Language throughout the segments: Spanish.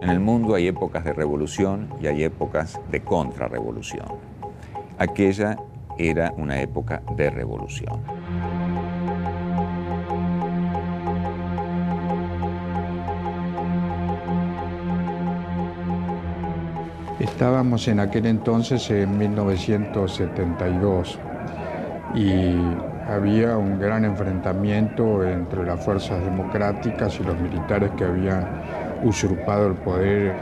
En el mundo hay épocas de revolución y hay épocas de contrarrevolución. Aquella era una época de revolución. Estábamos en aquel entonces en 1972 y había un gran enfrentamiento entre las fuerzas democráticas y los militares que habían usurpado el poder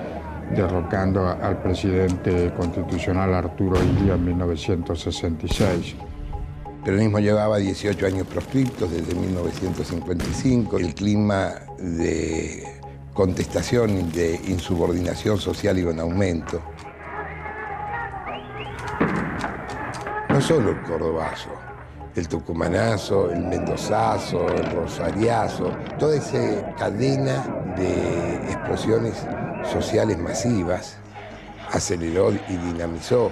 derrocando al presidente constitucional Arturo Illia en 1966. El peronismo llevaba 18 años proscriptos desde 1955. El clima de contestación y de insubordinación social iba en aumento. No solo el cordobazo, el tucumanazo, el mendozazo, el rosariazo, toda esa cadena de explosiones sociales masivas aceleró y dinamizó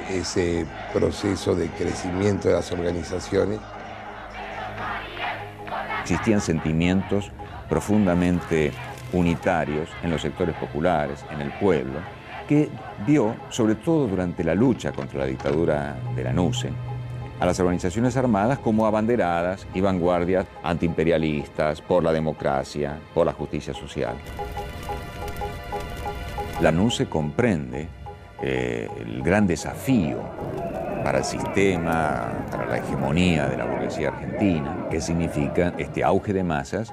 ese proceso de crecimiento de las organizaciones. Existían sentimientos profundamente unitarios en los sectores populares, en el pueblo, que vio, sobre todo durante la lucha contra la dictadura de la NUCE, a las organizaciones armadas como abanderadas y vanguardias antiimperialistas, por la democracia, por la justicia social. La NUCE comprende el gran desafío para el sistema, para la hegemonía de la burguesía argentina, que significa este auge de masas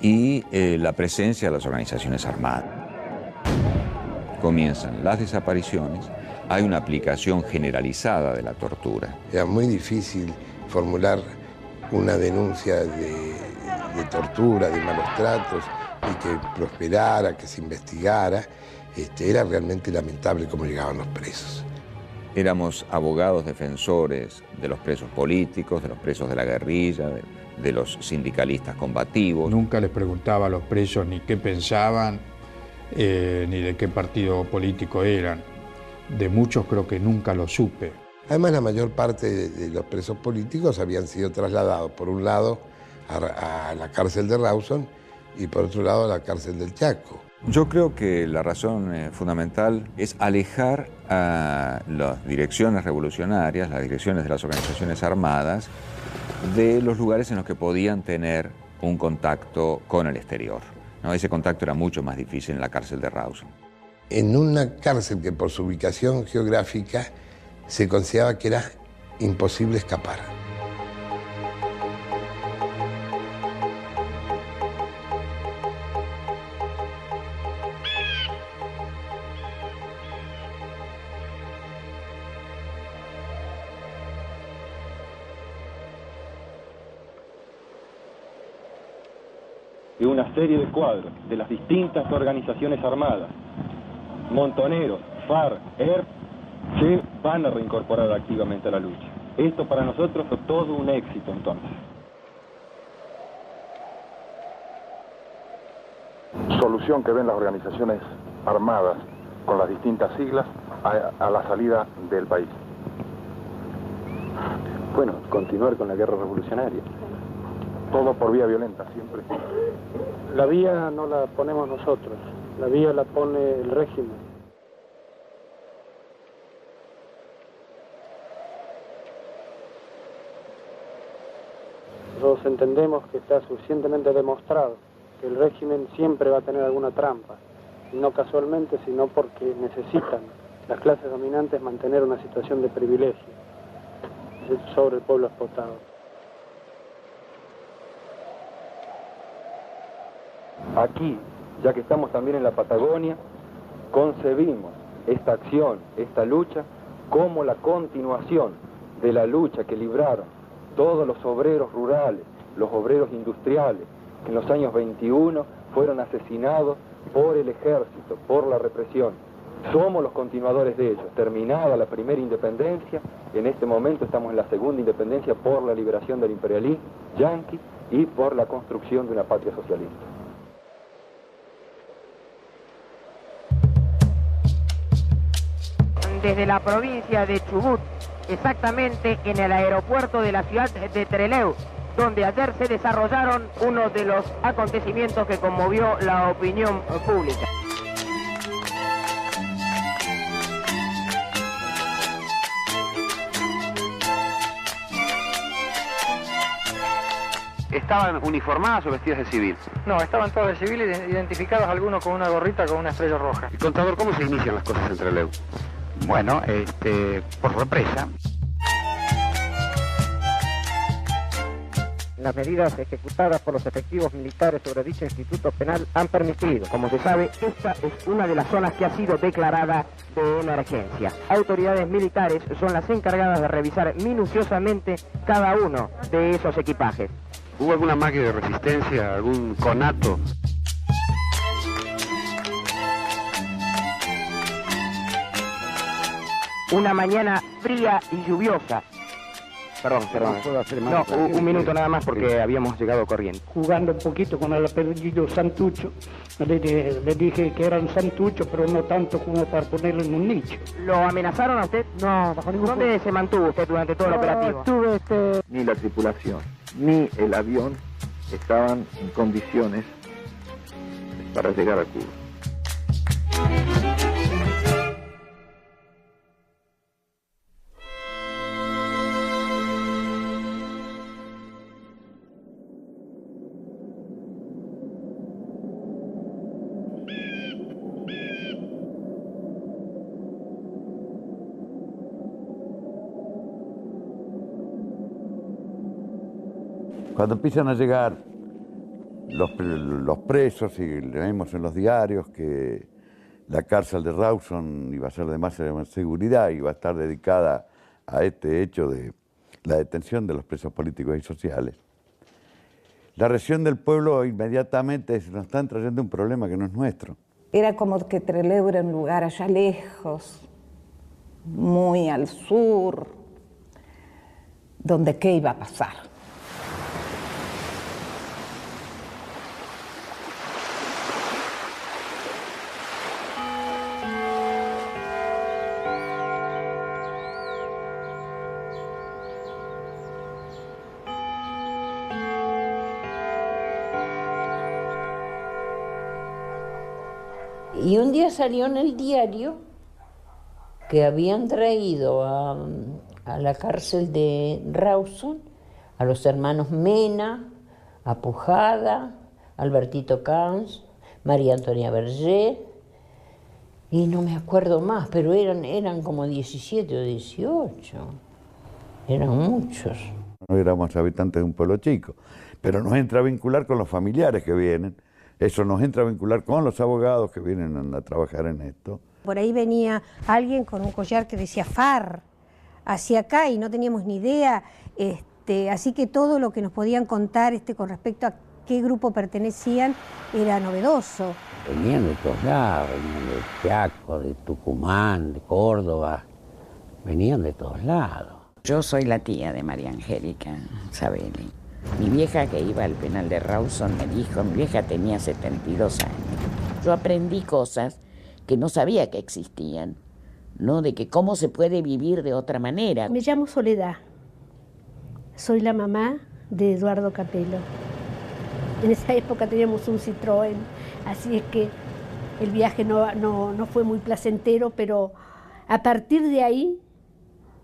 y la presencia de las organizaciones armadas. Comienzan las desapariciones, hay una aplicación generalizada de la tortura. Era muy difícil formular una denuncia de tortura, de malos tratos, y que prosperara, que se investigara. Era realmente lamentable cómo llegaban los presos. Éramos abogados defensores de los presos políticos, de los presos de la guerrilla, de los sindicalistas combativos. Nunca les preguntaba a los presos ni qué pensaban, ni de qué partido político eran. De muchos creo que nunca lo supe. Además, la mayor parte de los presos políticos habían sido trasladados, por un lado, a la cárcel de Rawson y por otro lado a la cárcel del Chaco. Yo creo que la razón fundamental es alejar a las direcciones revolucionarias, las direcciones de las organizaciones armadas, de los lugares en los que podían tener un contacto con el exterior, ¿no? Ese contacto era mucho más difícil en la cárcel de Rawson. En una cárcel que por su ubicación geográfica se consideraba que era imposible escapar. Y una serie de cuadros de las distintas organizaciones armadas, Montoneros, FARC, ERP, se van a reincorporar activamente a la lucha. Esto para nosotros fue todo un éxito entonces. Solución que ven las organizaciones armadas con las distintas siglas a la salida del país. Bueno, continuar con la guerra revolucionaria. Todo por vía violenta, siempre. La vía no la ponemos nosotros, la vía la pone el régimen. Nosotros entendemos que está suficientemente demostrado que el régimen siempre va a tener alguna trampa, y no casualmente, sino porque necesitan las clases dominantes mantener una situación de privilegio sobre el pueblo explotado. Aquí, ya que estamos también en la Patagonia, concebimos esta acción, esta lucha, como la continuación de la lucha que libraron todos los obreros rurales, los obreros industriales, que en los años 21 fueron asesinados por el ejército, por la represión. Somos los continuadores de ellos. Terminada la primera independencia, en este momento estamos en la segunda independencia por la liberación del imperialismo yanqui y por la construcción de una patria socialista. Desde la provincia de Chubut, exactamente en el aeropuerto de la ciudad de Trelew, donde ayer se desarrollaron uno de los acontecimientos que conmovió la opinión pública. ¿Estaban uniformadas o vestidas de civil? No, estaban todos de civil, identificados algunos con una gorrita con una estrella roja. Y contador, ¿cómo se inician las cosas entre Trelew? Bueno, por represa. Las medidas ejecutadas por los efectivos militares sobre dicho instituto penal han permitido, como se sabe, esta es una de las zonas que ha sido declarada de emergencia. Autoridades militares son las encargadas de revisar minuciosamente cada uno de esos equipajes. ¿Hubo alguna máquina de resistencia, algún conato? Una mañana fría y lluviosa. Perdón. No, un minuto nada más porque habíamos llegado corriendo. Jugando un poquito con el apellido Santucho, le dije que era un santucho, pero no tanto como para ponerlo en un nicho. ¿Lo amenazaron a usted? No, bajo ningún ¿Dónde se mantuvo usted durante todo el operativo? Ni la tripulación, ni el avión estaban en condiciones para llegar a Cuba. Cuando empiezan a llegar los presos y leemos en los diarios que la cárcel de Rawson iba a ser de máxima seguridad y iba a estar dedicada a este hecho de la detención de los presos políticos y sociales, la reacción del pueblo inmediatamente es: nos están trayendo un problema que no es nuestro. Era como que Trelew era un lugar allá lejos, muy al sur, donde qué iba a pasar. Y un día salió en el diario que habían traído a la cárcel de Rawson a los hermanos Mena, a Pujada, Albertito Camps, María Antonia Berger, y no me acuerdo más, pero eran como 17 o 18, eran muchos. No éramos habitantes de un pueblo chico, pero nos entra a vincular con los familiares que vienen. Eso nos entra a vincular con los abogados que vienen a trabajar en esto. Por ahí venía alguien con un collar que decía FAR hacia acá y no teníamos ni idea, así que todo lo que nos podían contar con respecto a qué grupo pertenecían era novedoso. Venían de todos lados, venían de Chaco, de Tucumán, de Córdoba, venían de todos lados. Yo soy la tía de María Angélica Sabelli. Mi vieja que iba al penal de Rawson me dijo, mi vieja tenía 72 años. Yo aprendí cosas que no sabía que existían, ¿no? De que cómo se puede vivir de otra manera. Me llamo Soledad. Soy la mamá de Eduardo Capello. En esa época teníamos un Citroën, así es que el viaje no fue muy placentero, pero a partir de ahí,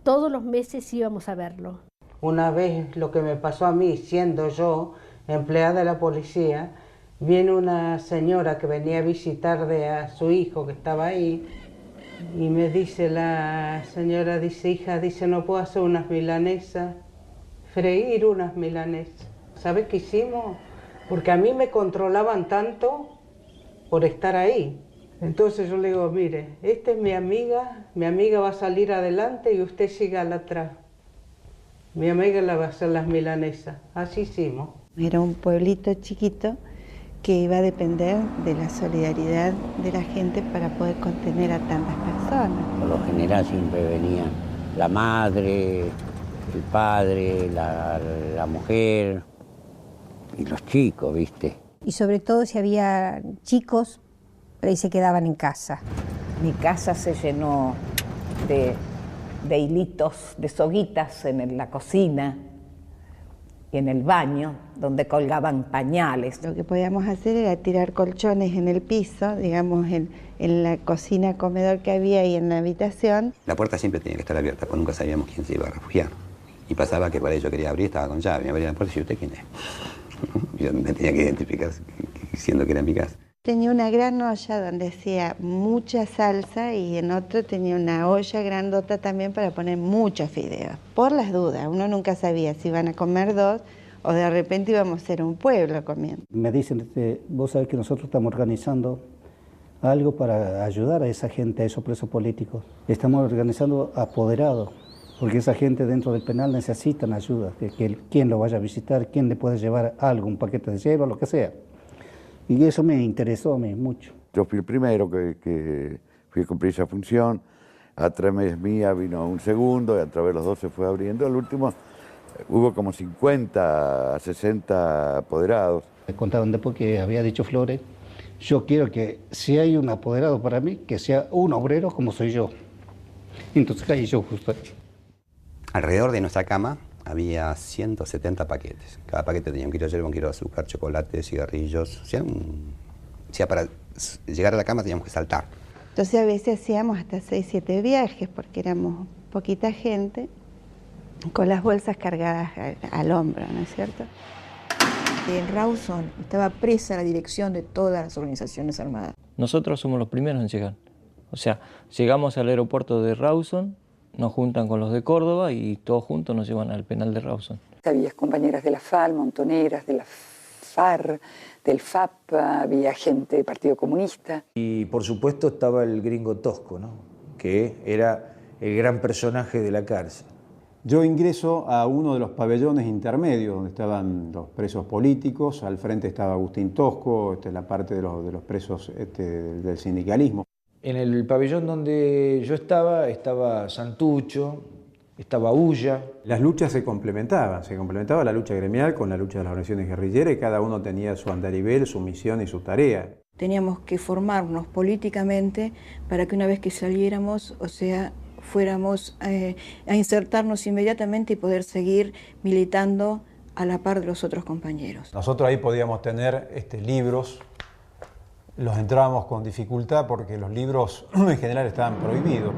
todos los meses íbamos a verlo. Una vez lo que me pasó a mí, siendo yo empleada de la policía, viene una señora que venía a visitar a su hijo que estaba ahí y me dice la señora, dice, hija, dice, no puedo hacer unas milanesas, freír unas milanesas. ¿Sabes qué hicimos? Porque a mí me controlaban tanto por estar ahí. Entonces yo le digo, mire, esta es mi amiga va a salir adelante y usted siga al atrás. Mi amiga la va a hacer las milanesas. Así hicimos. Era un pueblito chiquito que iba a depender de la solidaridad de la gente para poder contener a tantas personas. Por lo general siempre venían la madre, el padre, la mujer y los chicos, ¿viste? Y sobre todo si había chicos, por ahí se quedaban en casa. Mi casa se llenó de hilitos, de soguitas en la cocina, y en el baño, donde colgaban pañales. Lo que podíamos hacer era tirar colchones en el piso, digamos, en la cocina, comedor que había y en la habitación. La puerta siempre tenía que estar abierta, porque nunca sabíamos quién se iba a refugiar. Y pasaba que para ello quería abrir, estaba con llave, me abría la puerta y yo, ¿usted quién es? Yo me tenía que identificar diciendo que era mi casa. Tenía una gran olla donde hacía mucha salsa y en otro tenía una olla grandota también para poner muchos fideos. Por las dudas, uno nunca sabía si iban a comer 2 o de repente íbamos a ser un pueblo comiendo. Me dicen, vos sabés que nosotros estamos organizando algo para ayudar a esa gente, a esos presos políticos. Estamos organizando apoderados, porque esa gente dentro del penal necesitan ayuda, que quien lo vaya a visitar, quien le puede llevar algo, un paquete de hierba, lo que sea. Y eso me interesó a mí mucho. Yo fui el primero que fui a cumplir esa función, a través mía vino un segundo, y a través de los dos se fue abriendo. Al último hubo como 50 a 60 apoderados. Me contaban después que había dicho Flores, yo quiero que si hay un apoderado para mí, que sea un obrero como soy yo. Entonces caí yo justo ahí. Alrededor de nuestra cama había 170 paquetes. Cada paquete tenía un kilo de hierba, un kilo de azúcar, chocolate, cigarrillos. O sea, para llegar a la cama teníamos que saltar. Entonces a veces hacíamos hasta 6, 7 viajes porque éramos poquita gente con las bolsas cargadas al hombro, ¿no es cierto? En Rawson estaba presa la dirección de todas las organizaciones armadas. Nosotros somos los primeros en llegar. O sea, llegamos al aeropuerto de Rawson, nos juntan con los de Córdoba y todos juntos nos llevan al penal de Rawson. Había compañeras de la FAL, montoneras de la FAR, del FAP, había gente del Partido Comunista. Y por supuesto estaba el gringo Tosco, ¿no? Que era el gran personaje de la cárcel. Yo ingreso a uno de los pabellones intermedios donde estaban los presos políticos. Al frente estaba Agustín Tosco, la parte de los presos del sindicalismo. En el pabellón donde yo estaba Santucho, estaba Ulla. Las luchas se complementaba la lucha gremial con la lucha de las organizaciones guerrilleras y cada uno tenía su andarivel, su misión y su tarea. Teníamos que formarnos políticamente para que una vez que saliéramos, o sea, fuéramos a insertarnos inmediatamente y poder seguir militando a la par de los otros compañeros. Nosotros ahí podíamos tener libros. Los entrábamos con dificultad porque los libros en general estaban prohibidos.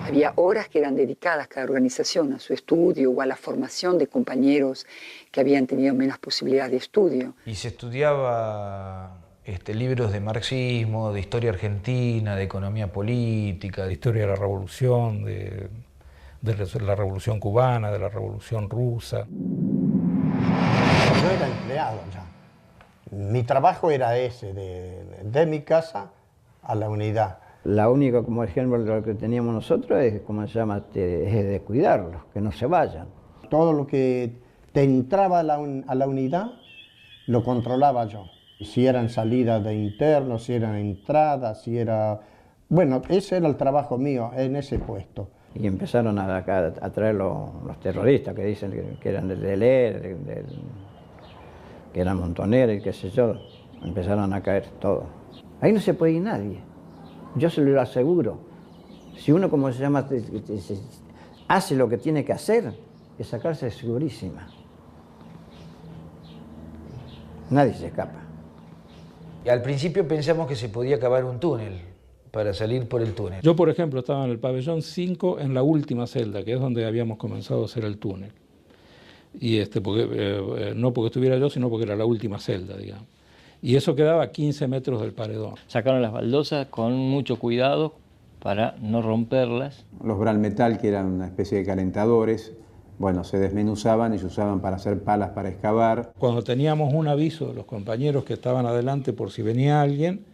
Había horas que eran dedicadas cada organización a su estudio o a la formación de compañeros que habían tenido menos posibilidad de estudio. Y se estudiaba libros de marxismo, de historia argentina, de economía política, de historia de la revolución, de la revolución cubana, de la revolución rusa. Yo era empleado ya. Mi trabajo era ese, de mi casa a la unidad. La única, como ejemplo, de lo que teníamos nosotros es, ¿cómo se llama?, es de cuidarlos, que no se vayan. Todo lo que te entraba a la unidad, lo controlaba yo. Si eran salidas de internos, si eran entradas, si era... Bueno, ese era el trabajo mío en ese puesto. Y empezaron a traer los terroristas que dicen que eran del DLR, que eran montoneros y qué sé yo. Empezaron a caer todos. Ahí no se puede ir nadie. Yo se lo aseguro. Si uno, como se llama, hace lo que tiene que hacer, esa cárcel es segurísima. Nadie se escapa. Y al principio pensamos que se podía cavar un túnel para salir por el túnel. Yo, por ejemplo, estaba en el pabellón 5 en la última celda, que es donde habíamos comenzado a hacer el túnel. Y no porque estuviera yo, sino porque era la última celda, digamos. Y eso quedaba a 15 metros del paredón. Sacaron las baldosas con mucho cuidado para no romperlas. Los Bralmetal, que eran una especie de calentadores, bueno, se desmenuzaban y se usaban para hacer palas para excavar. Cuando teníamos un aviso de los compañeros que estaban adelante por si venía alguien,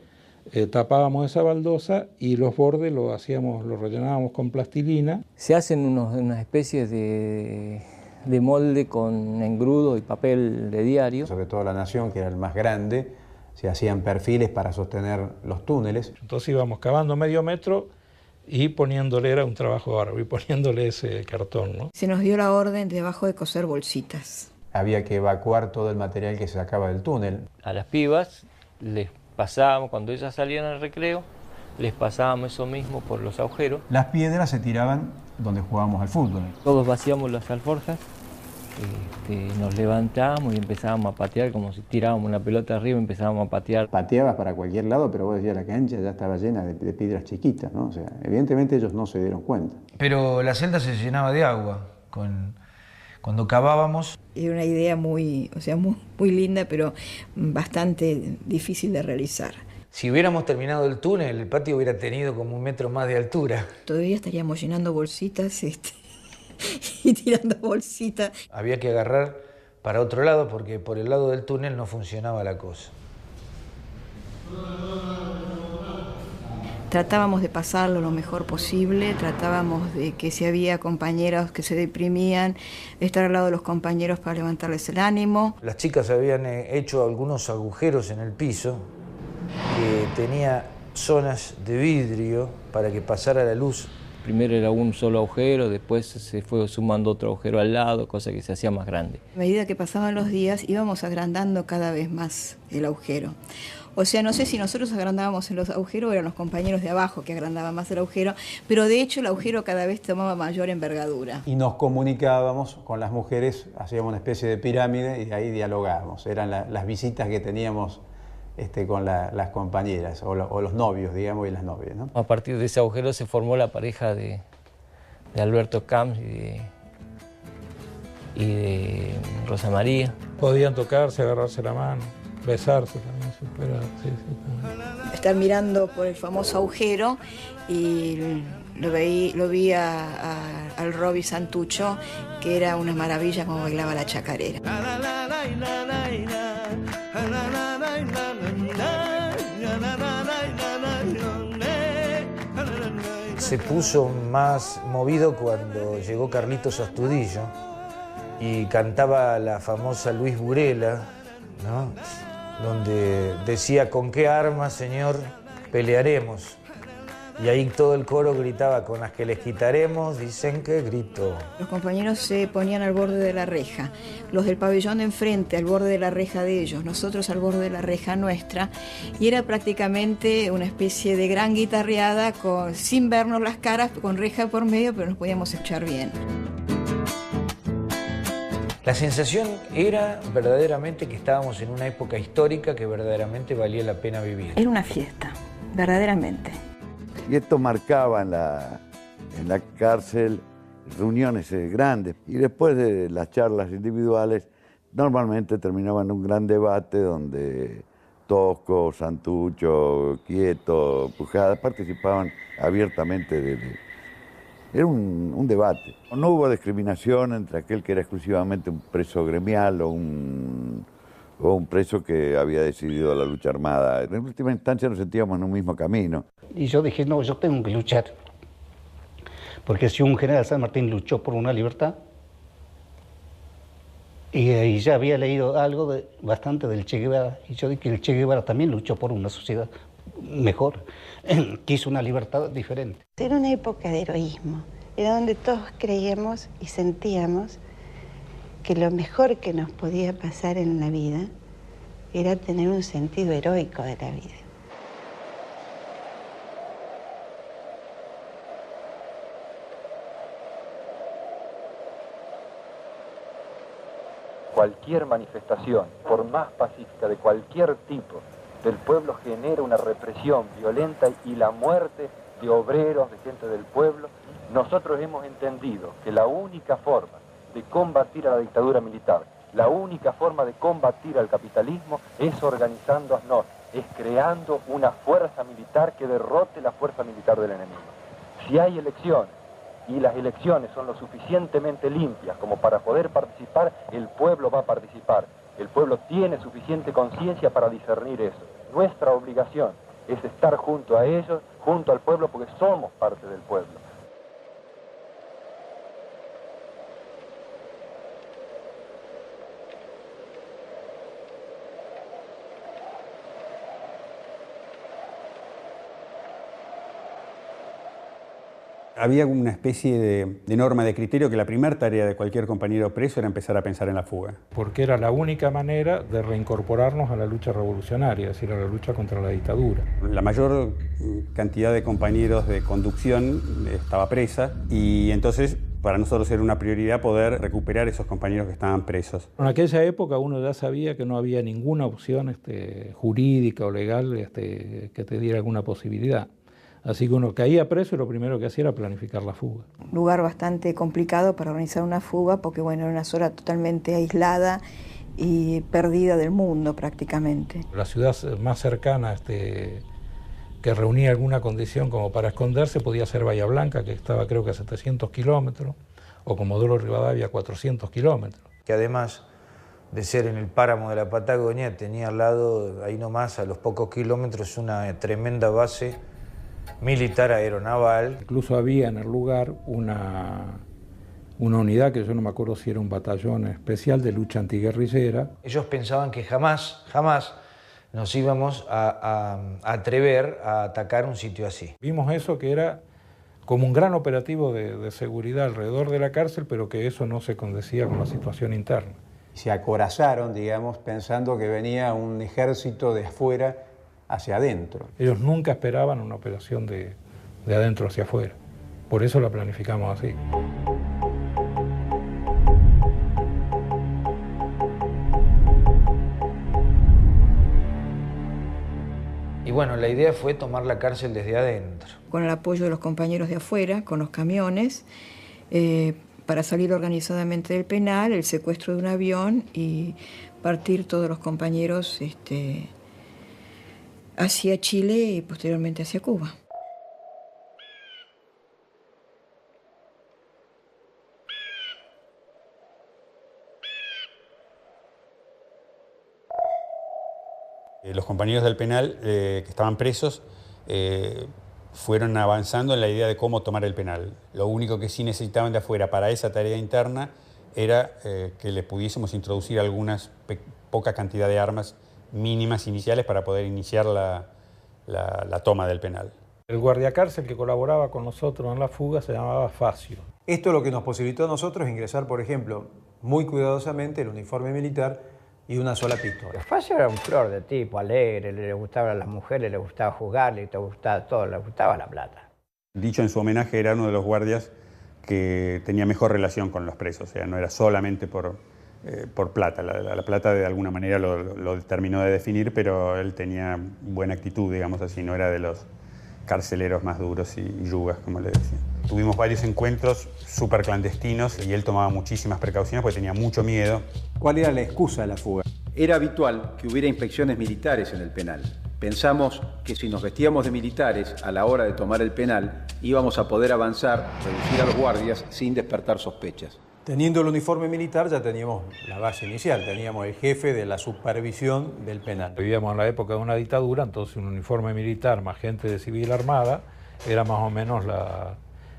tapábamos esa baldosa y los bordes los rellenábamos con plastilina. Se hacen unas especies de molde con engrudo y papel de diario. Sobre todo La Nación, que era el más grande, se hacían perfiles para sostener los túneles. Entonces íbamos cavando medio metro y poniéndole, era un trabajo árabe, y poniéndole ese cartón, ¿no? Se nos dio la orden de abajo de coser bolsitas. Había que evacuar todo el material que se sacaba del túnel. A las pibas les pasábamos, cuando ellas salían al recreo, les pasábamos eso mismo por los agujeros. Las piedras se tiraban donde jugábamos al fútbol. Todos vaciamos las alforjas nos levantamos y empezábamos a patear como si tirábamos una pelota arriba y empezábamos a patear. Pateabas para cualquier lado, pero vos decías la cancha ya estaba llena de piedras chiquitas, ¿no? O sea, evidentemente ellos no se dieron cuenta. Pero la celda se llenaba de agua cuando cavábamos. Era una idea muy linda, pero bastante difícil de realizar. Si hubiéramos terminado el túnel, el patio hubiera tenido como 1 metro más de altura. Todavía estaríamos llenando bolsitas y tirando bolsitas. Había que agarrar para otro lado porque por el lado del túnel no funcionaba la cosa. Tratábamos de pasarlo lo mejor posible, tratábamos de que si había compañeros que se deprimían, estar al lado de los compañeros para levantarles el ánimo. Las chicas habían hecho algunos agujeros en el piso que tenía zonas de vidrio para que pasara la luz. Primero era un solo agujero, después se fue sumando otro agujero al lado, cosa que se hacía más grande. A medida que pasaban los días íbamos agrandando cada vez más el agujero. O sea, no sé si nosotros agrandábamos en los agujeros o eran los compañeros de abajo que agrandaban más el agujero, pero de hecho el agujero cada vez tomaba mayor envergadura. Y nos comunicábamos con las mujeres, hacíamos una especie de pirámide y ahí dialogábamos. Eran las visitas que teníamos con las compañeras o los novios, digamos, y las novias, ¿no? A partir de ese agujero se formó la pareja de Alberto Camps y de Rosa María. Podían tocarse, agarrarse la mano, besarse también. Estar mirando por el famoso agujero y lo vi al Roby Santucho, que era una maravilla como bailaba la chacarera. Se puso más movido cuando llegó Carlitos Astudillo y cantaba la famosa Luis Burela, ¿no? Donde decía: ¿con qué armas, señor, pelearemos? Y ahí todo el coro gritaba: con las que les quitaremos, dicen que grito. Los compañeros se ponían al borde de la reja, los del pabellón de enfrente al borde de la reja de ellos, nosotros al borde de la reja nuestra, y era prácticamente una especie de gran guitarreada sin vernos las caras, con reja por medio, pero nos podíamos escuchar bien. La sensación era verdaderamente que estábamos en una época histórica que verdaderamente valía la pena vivir. Era una fiesta, verdaderamente. Y esto marcaba en la cárcel reuniones grandes. Y después de las charlas individuales, normalmente terminaban en un gran debate donde Tosco, Santucho, Quieto, Pujada participaban abiertamente Era un debate. No hubo discriminación entre aquel que era exclusivamente un preso gremial o un preso que había decidido la lucha armada. En última instancia nos sentíamos en un mismo camino. Y yo dije, no, yo tengo que luchar. Porque si un general San Martín luchó por una libertad, y ya había leído algo bastante del Che Guevara, y yo dije que el Che Guevara también luchó por una sociedad mejor, quiso una libertad diferente. Era una época de heroísmo, era donde todos creíamos y sentíamos que lo mejor que nos podía pasar en la vida era tener un sentido heroico de la vida. Cualquier manifestación, por más pacífica de cualquier tipo, del pueblo genera una represión violenta y la muerte de obreros, de gente del pueblo. Nosotros hemos entendido que la única forma de combatir a la dictadura militar, la única forma de combatir al capitalismo es organizándonos, es creando una fuerza militar que derrote la fuerza militar del enemigo. Si hay elecciones y las elecciones son lo suficientemente limpias como para poder participar, el pueblo va a participar. El pueblo tiene suficiente conciencia para discernir eso. Nuestra obligación es estar junto a ellos, junto al pueblo, porque somos parte del pueblo. Había una especie de norma de criterio que la primera tarea de cualquier compañero preso era empezar a pensar en la fuga. Porque era la única manera de reincorporarnos a la lucha revolucionaria, es decir, a la lucha contra la dictadura. La mayor cantidad de compañeros de conducción estaba presa y entonces Para nosotros era una prioridad poder recuperar esos compañeros que estaban presos. En aquella época uno ya sabía que no había ninguna opción jurídica o legal que te diera alguna posibilidad. Así que uno caía preso y lo primero que hacía era planificar la fuga. Lugar bastante complicado para organizar una fuga porque bueno, era una zona totalmente aislada y perdida del mundo prácticamente. La ciudad más cercana que reunía alguna condición como para esconderse podía ser Bahía Blanca, que estaba creo que a 700 kilómetros, o Comodoro Rivadavia a 400 kilómetros. Que además de ser en el páramo de la Patagonia, tenía al lado, ahí nomás, a los pocos kilómetros, una tremenda base militar aeronaval. Incluso había en el lugar una unidad, que yo no me acuerdo si era un batallón especial de lucha antiguerrillera. Ellos pensaban que jamás nos íbamos a atrever a atacar un sitio así. Vimos eso, que era como un gran operativo de seguridad alrededor de la cárcel, pero que eso no se condecía con la situación interna. Se acorazaron, digamos, pensando que venía un ejército de afuera hacia adentro. Ellos nunca esperaban una operación de adentro hacia afuera. Por eso la planificamos así. Y bueno, la idea fue tomar la cárcel desde adentro. Con el apoyo de los compañeros de afuera, con los camiones, para salir organizadamente del penal, el secuestro de un avión y partir todos los compañeros hacia Chile y posteriormente hacia Cuba. Los compañeros del penal que estaban presos fueron avanzando en la idea de cómo tomar el penal. Lo único que sí necesitaban de afuera para esa tarea interna era que le pudiésemos introducir algunas poca cantidad de armas mínimas iniciales para poder iniciar la toma del penal. El guardiacárcel que colaboraba con nosotros en la fuga se llamaba Facio. Esto es lo que nos posibilitó a nosotros ingresar, por ejemplo, muy cuidadosamente el uniforme militar y una sola pistola. Facio era un flor de tipo, alegre, le gustaba a las mujeres, le gustaba jugar, le gustaba todo, le gustaba la plata. Dicho en su homenaje, era uno de los guardias que tenía mejor relación con los presos, o sea, no era solamente por plata. La plata de alguna manera lo terminó de definir, pero él tenía buena actitud, digamos así, no era de los carceleros más duros y yugas, como le decían. Tuvimos varios encuentros súper clandestinos y él tomaba muchísimas precauciones porque tenía mucho miedo. ¿Cuál era la excusa de la fuga? Era habitual que hubiera inspecciones militares en el penal. Pensamos que si nos vestíamos de militares a la hora de tomar el penal, íbamos a poder avanzar, reducir a los guardias sin despertar sospechas. Teniendo el uniforme militar ya teníamos la base inicial, teníamos el jefe de la supervisión del penal. Vivíamos en la época de una dictadura, entonces un uniforme militar más gente de civil armada era más o menos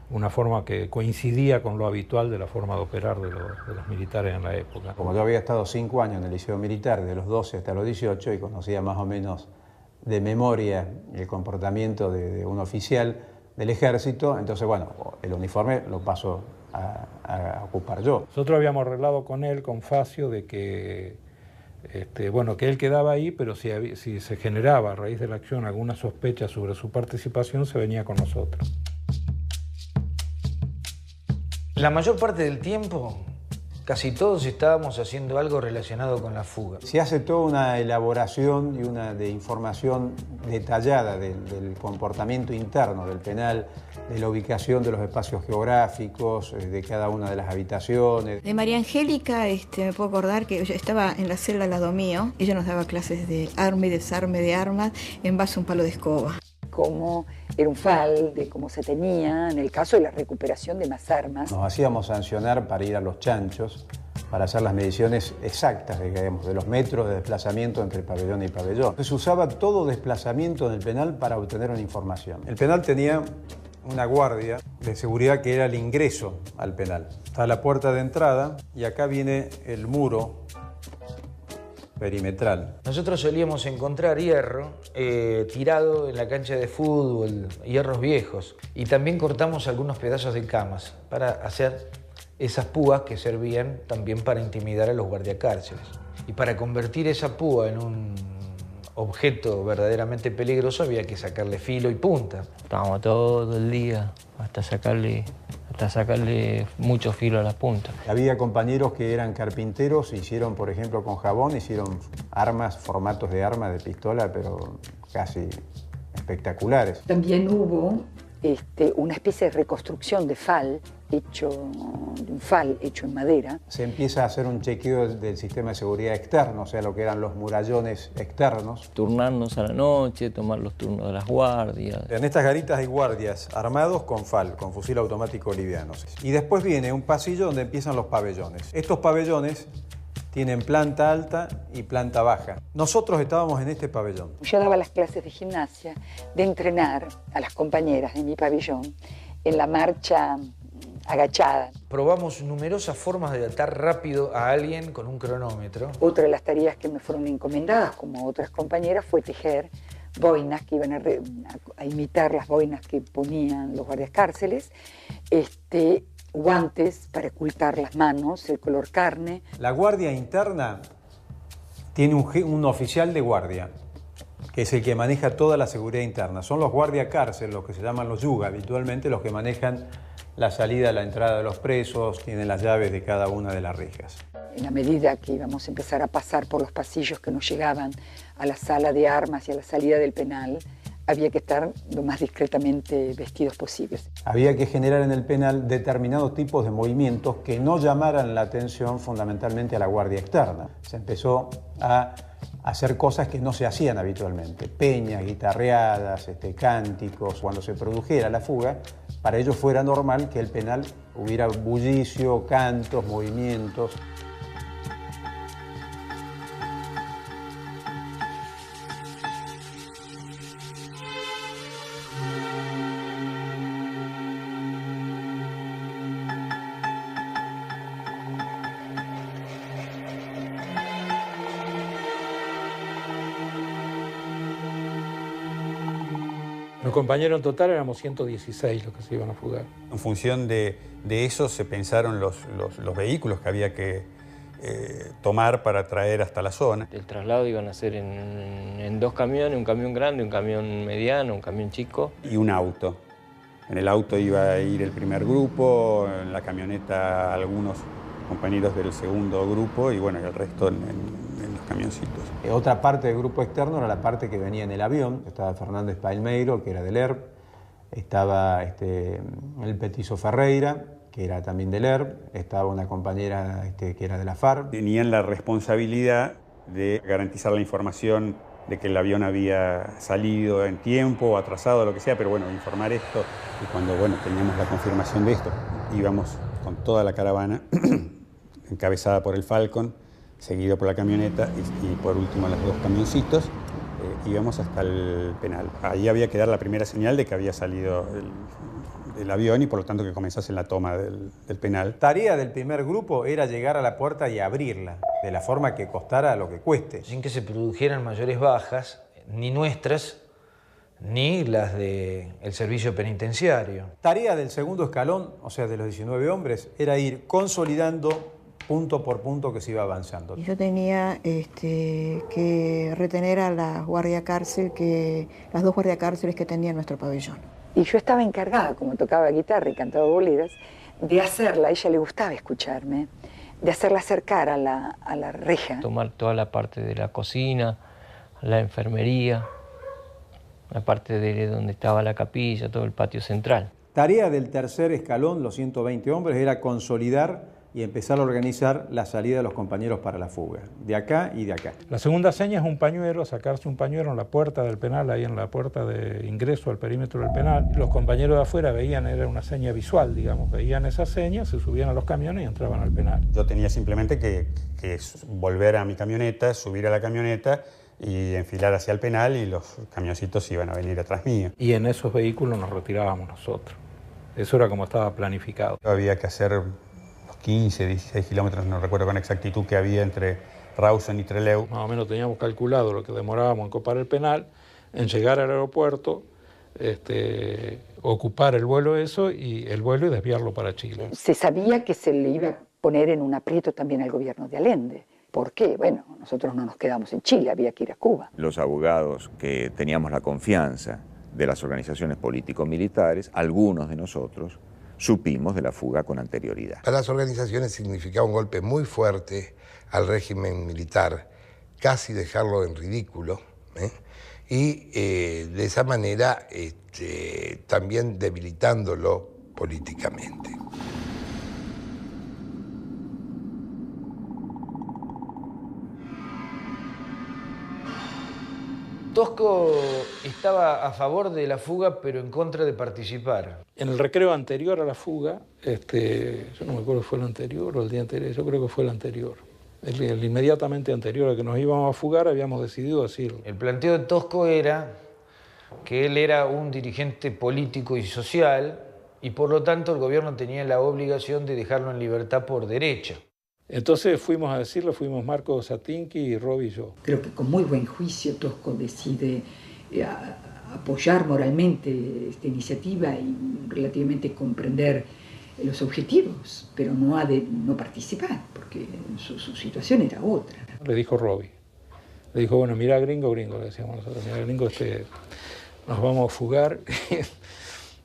una forma que coincidía con lo habitual de la forma de operar de los militares en la época. Como yo había estado 5 años en el liceo militar, de los 12 hasta los 18, y conocía más o menos de memoria el comportamiento de un oficial del ejército, entonces bueno, el uniforme lo paso a ocupar yo. Nosotros habíamos arreglado con él, con Facio, de que, que él quedaba ahí, pero si se generaba a raíz de la acción alguna sospecha sobre su participación, se venía con nosotros. La mayor parte del tiempo, casi todos estábamos haciendo algo relacionado con la fuga. Se hace toda una elaboración y una de información detallada del comportamiento interno del penal, de la ubicación de los espacios geográficos, de cada una de las habitaciones. De María Angélica me puedo acordar que yo estaba en la celda al lado mío. Ella nos daba clases de arma y desarme de armas en base a un palo de escoba. Cómo era un FAL, de cómo se tenía, en el caso de la recuperación de más armas. Nos hacíamos sancionar para ir a los chanchos, para hacer las mediciones exactas, digamos, de los metros de desplazamiento entre pabellón y pabellón. Se usaba todo desplazamiento del penal para obtener una información. El penal tenía una guardia de seguridad que era el ingreso al penal. Está la puerta de entrada y acá viene el muro perimetral. Nosotros solíamos encontrar hierro tirado en la cancha de fútbol, hierros viejos, y también cortamos algunos pedazos de camas para hacer esas púas que servían también para intimidar a los guardiacárceles. Y para convertir esa púa en un objeto verdaderamente peligroso había que sacarle filo y punta. Estábamos todo el día hasta sacarle hasta sacarle mucho filo a la punta. Había compañeros que eran carpinteros, hicieron, por ejemplo, con jabón, hicieron armas, formatos de armas, de pistola, pero casi espectaculares. También hubo una especie de reconstrucción de un fal hecho en madera. Se empieza a hacer un chequeo del sistema de seguridad externo, o sea, lo que eran los murallones externos. Turnarnos a la noche, tomar los turnos de las guardias. En estas garitas hay guardias armados con fal, con fusil automático liviano. Y después viene un pasillo donde empiezan los pabellones. Estos pabellones tienen planta alta y planta baja. Nosotros estábamos en este pabellón. Yo daba las clases de gimnasia, de entrenar a las compañeras de mi pabellón en la marcha agachada. Probamos numerosas formas de atar rápido a alguien con un cronómetro. Otra de las tareas que me fueron encomendadas, como otras compañeras, fue tejer boinas que iban a imitar las boinas que ponían los guardias cárceles, guantes para ocultar las manos, el color carne. La guardia interna tiene un oficial de guardia, que es el que maneja toda la seguridad interna. Son los guardia cárcel, los que se llaman los yuga, habitualmente los que manejan la salida, la entrada de los presos, tienen las llaves de cada una de las rejas. En la medida que íbamos a empezar a pasar por los pasillos que nos llegaban a la sala de armas y a la salida del penal, había que estar lo más discretamente vestidos posibles. Había que generar en el penal determinados tipos de movimientos que no llamaran la atención fundamentalmente a la guardia externa. Se empezó a hacer cosas que no se hacían habitualmente, peñas, guitarreadas, cánticos. Cuando se produjera la fuga, para ellos fuera normal que el penal hubiera bullicio, cantos, movimientos. Los compañeros en total éramos 116 los que se iban a fugar. En función de eso se pensaron los vehículos que había que tomar para traer hasta la zona. El traslado iban a ser en 2 camiones, un camión grande, un camión mediano, un camión chico. Y un auto. En el auto iba a ir el primer grupo, en la camioneta algunos compañeros del segundo grupo y bueno, el resto en los camioncitos. Otra parte del grupo externo era la parte que venía en el avión. Estaba Fernández Palmeiro, que era del ERP, estaba el Petizo Ferreira, que era también del ERP, estaba una compañera que era de la FARC. Tenían la responsabilidad de garantizar la información de que el avión había salido en tiempo o atrasado, lo que sea, pero bueno, informar esto. Y cuando teníamos la confirmación de esto, íbamos con toda la caravana, encabezada por el Falcon, seguido por la camioneta y por último los 2 camioncitos, íbamos hasta el penal. Ahí había que dar la primera señal de que había salido el avión y por lo tanto que comenzase la toma del penal. Tarea del primer grupo era llegar a la puerta y abrirla, de la forma que costara lo que cueste. Sin que se produjeran mayores bajas, ni nuestras, ni las del servicio penitenciario. Tarea del segundo escalón, o sea, de los 19 hombres, era ir consolidando punto por punto que se iba avanzando. Yo tenía que retener a la guardia cárcel, las 2 guardia cárceles que tenía en nuestro pabellón. Y yo estaba encargada, como tocaba guitarra y cantaba boleras, de hacerla, a ella le gustaba escucharme, de hacerla acercar a la reja. Tomar toda la parte de la cocina, la enfermería, la parte de donde estaba la capilla, todo el patio central. Tarea del tercer escalón, los 120 hombres, era consolidar y empezar a organizar la salida de los compañeros para la fuga, de acá y de acá. La segunda seña es un pañuelo, sacarse un pañuelo en la puerta del penal, ahí en la puerta de ingreso al perímetro del penal. Los compañeros de afuera veían, era una seña visual, digamos, veían esa seña, se subían a los camiones y entraban al penal. Yo tenía simplemente que volver a mi camioneta, subir a la camioneta y enfilar hacia el penal y los camioncitos iban a venir atrás mío. Y en esos vehículos nos retirábamos nosotros. Eso era como estaba planificado. Había que hacer 15, 16 kilómetros, no recuerdo con exactitud, que había entre Rawson y Trelew. Más o menos teníamos calculado lo que demorábamos en copar el penal, en llegar al aeropuerto, ocupar el vuelo y desviarlo para Chile. Se sabía que se le iba a poner en un aprieto también al gobierno de Allende. ¿Por qué? Bueno, nosotros no nos quedamos en Chile, había que ir a Cuba. Los abogados que teníamos la confianza de las organizaciones político-militares, algunos de nosotros, supimos de la fuga con anterioridad. Para las organizaciones significaba un golpe muy fuerte al régimen militar, casi dejarlo en ridículo, y de esa manera también debilitándolo políticamente. Tosco estaba a favor de la fuga, pero en contra de participar. En el recreo anterior a la fuga, yo no me acuerdo si fue el anterior o el día anterior, yo creo que fue el anterior. El inmediatamente anterior a que nos íbamos a fugar, habíamos decidido decirlo. El planteo de Tosco era que él era un dirigente político y social, y por lo tanto el gobierno tenía la obligación de dejarlo en libertad por derecho. Entonces fuimos a decirlo, fuimos Marco Satinki y Roby y yo. Creo que con muy buen juicio Tosco decide apoyar moralmente esta iniciativa y relativamente comprender los objetivos, pero no participar, porque su situación era otra. Le dijo Roby, le dijo, bueno, mira gringo, le decíamos nosotros, mira gringo, nos vamos a fugar.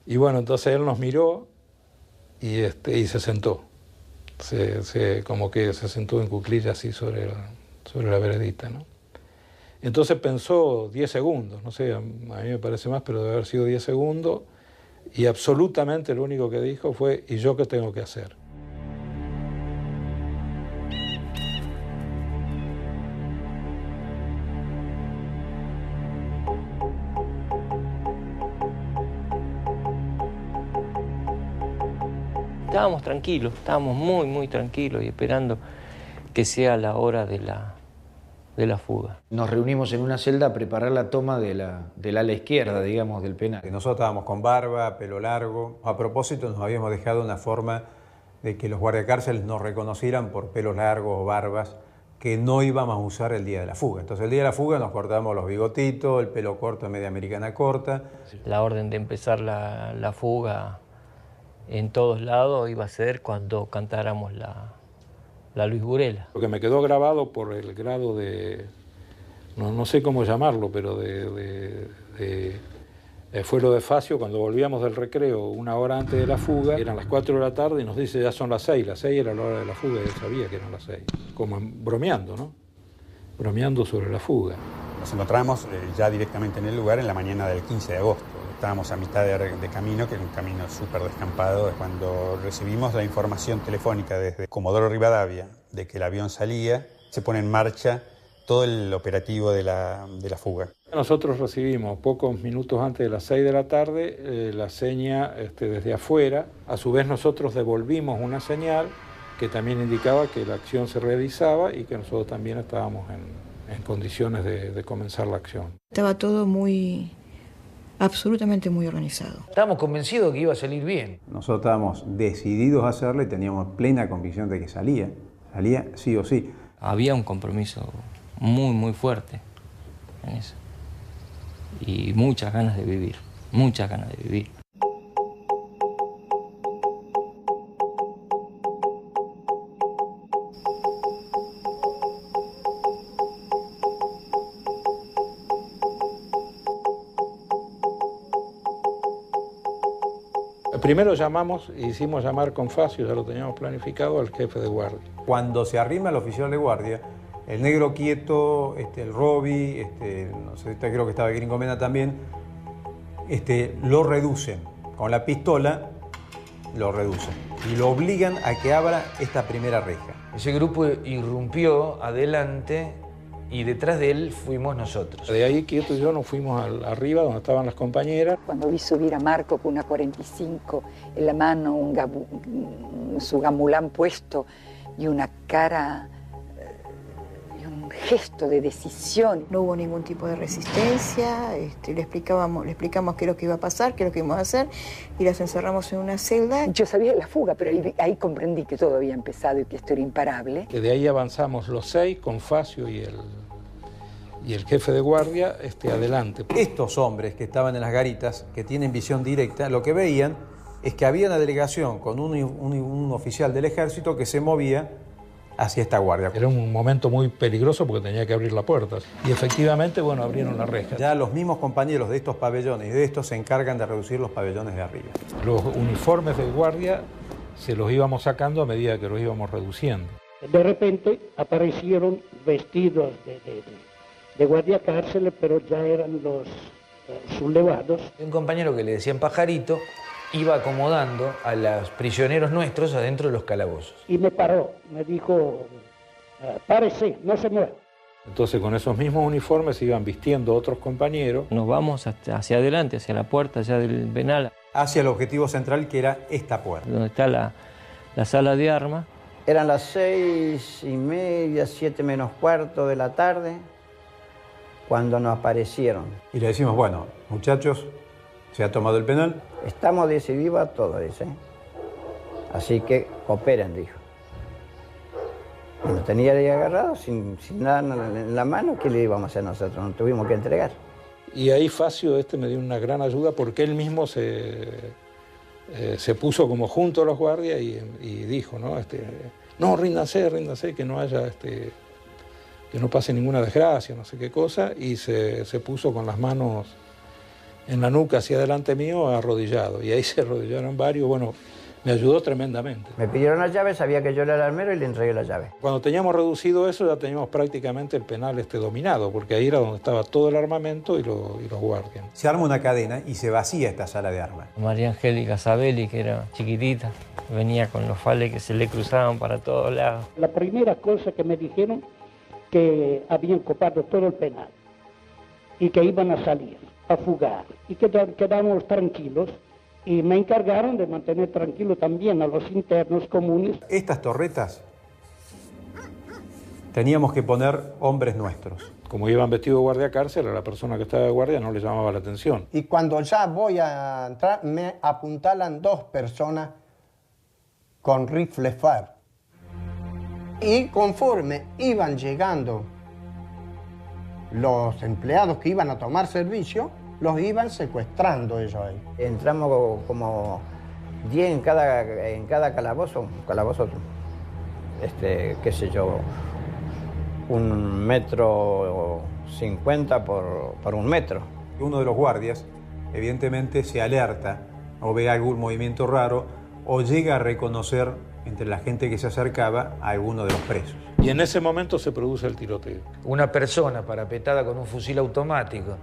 Y bueno, entonces él nos miró y se sentó. Como que se sentó en cuclillas así sobre la veredita, ¿no? Entonces pensó 10 segundos, no sé, a mí me parece más, pero debe haber sido 10 segundos, y absolutamente lo único que dijo fue, ¿y yo qué tengo que hacer? Estábamos tranquilos, estábamos muy, muy tranquilos y esperando que sea la hora de la fuga. Nos reunimos en una celda a preparar la toma del ala izquierda, digamos, del penal. Nosotros estábamos con barba, pelo largo. A propósito, nos habíamos dejado una forma de que los guardiacárceles nos reconocieran por pelos largos o barbas que no íbamos a usar el día de la fuga. Entonces, el día de la fuga nos cortamos los bigotitos, el pelo corto, media americana corta. La orden de empezar la fuga en todos lados iba a ser cuando cantáramos la Luis Burela. Lo que me quedó grabado por el grado de, no sé cómo llamarlo, pero fue lo de Facio cuando volvíamos del recreo una hora antes de la fuga, eran las 4 de la tarde y nos dice ya son las 6 era la hora de la fuga y él sabía que eran las 6, como bromeando, ¿no? Bromeando sobre la fuga. Nos encontramos ya directamente en el lugar en la mañana del 15 de agosto. Estábamos a mitad de camino, que era un camino súper descampado. Cuando recibimos la información telefónica desde Comodoro Rivadavia de que el avión salía, se pone en marcha todo el operativo de la fuga. Nosotros recibimos pocos minutos antes de las 6 de la tarde la seña desde afuera. A su vez nosotros devolvimos una señal que también indicaba que la acción se realizaba y que nosotros también estábamos en condiciones de comenzar la acción. Estaba todo absolutamente muy organizado. Estábamos convencidos que iba a salir bien. Nosotros estábamos decididos a hacerlo y teníamos plena convicción de que salía sí o sí. Había un compromiso muy, muy fuerte en eso. Y muchas ganas de vivir, muchas ganas de vivir. Primero hicimos llamar con Facio, ya lo teníamos planificado, al jefe de guardia. Cuando se arrima el oficial de guardia, el negro quieto, el Roby, no sé, creo que estaba Gringo Mena también, lo reducen. Con la pistola lo reducen y lo obligan a que abra esta primera reja. Ese grupo irrumpió adelante y detrás de él fuimos nosotros. De ahí Quieto y yo nos fuimos arriba donde estaban las compañeras. Cuando vi subir a Marco con una 45 en la mano, su gamulán puesto y una cara y un gesto de decisión. No hubo ningún tipo de resistencia, le explicamos qué es lo que iba a pasar, qué es lo que íbamos a hacer y las encerramos en una celda. Yo sabía de la fuga, pero ahí comprendí que todo había empezado y que esto era imparable. De ahí avanzamos los 6 con Facio y el jefe de guardia adelante. Estos hombres que estaban en las garitas, que tienen visión directa, lo que veían es que había una delegación con un oficial del ejército que se movía hacia esta guardia. Era un momento muy peligroso porque tenía que abrir la puerta. Y efectivamente, bueno, abrieron la reja. Ya los mismos compañeros de estos pabellones y de estos se encargan de reducir los pabellones de arriba. Los uniformes de guardia se los íbamos sacando a medida que los íbamos reduciendo. De repente aparecieron vestidos de guardia cárcel, pero ya eran los sublevados. Un compañero que le decían Pajarito iba acomodando a los prisioneros nuestros adentro de los calabozos. Y me paró, me dijo, párese, no se mueva. Entonces con esos mismos uniformes se iban vistiendo otros compañeros. Nos vamos hacia adelante, hacia la puerta ya del penal. Hacia el objetivo central, que era esta puerta. Donde está la sala de armas. Eran las 6:30, 7 menos cuarto de la tarde, cuando nos aparecieron. Y le decimos, bueno, muchachos, se ha tomado el penal. Estamos decididos a todo, dice. Así que cooperen, dijo. Y nos tenía ahí agarrado, sin nada en la mano, ¿qué le íbamos a hacer nosotros? Nos tuvimos que entregar. Y ahí Facio me dio una gran ayuda porque él mismo se puso como junto a los guardias y dijo, ¿no? No, ríndanse, que no haya, que no pase ninguna desgracia, no sé qué cosa, y se puso con las manos en la nuca hacia adelante mío, arrodillado, y ahí se arrodillaron varios. Bueno, me ayudó tremendamente. Me pidieron las llaves, sabía que yo era el armero y le entregué las llaves. Cuando teníamos reducido eso, ya teníamos prácticamente el penal dominado, porque ahí era donde estaba todo el armamento y los guardias. Se arma una cadena y se vacía esta sala de armas. María Angélica Sabelli, que era chiquitita, venía con los fales que se le cruzaban para todos lados. La primera cosa que me dijeron, que habían copado todo el penal y que iban a salir, a fugar, y que quedamos tranquilos. Y me encargaron de mantener tranquilo también a los internos comunes. Estas torretas teníamos que poner hombres nuestros. Como iban vestidos de guardia cárcel, a la persona que estaba de guardia no le llamaba la atención. Y cuando ya voy a entrar, me apuntalan 2 personas con rifle FAR. Y conforme iban llegando los empleados que iban a tomar servicio, los iban secuestrando ellos ahí. Entramos como 10 en cada calabozo, qué sé yo, 1,50 m por 1 metro. Uno de los guardias, evidentemente, se alerta o ve algún movimiento raro o llega a reconocer entre la gente que se acercaba a alguno de los presos. Y en ese momento se produce el tiroteo. Una persona parapetada con un fusil automático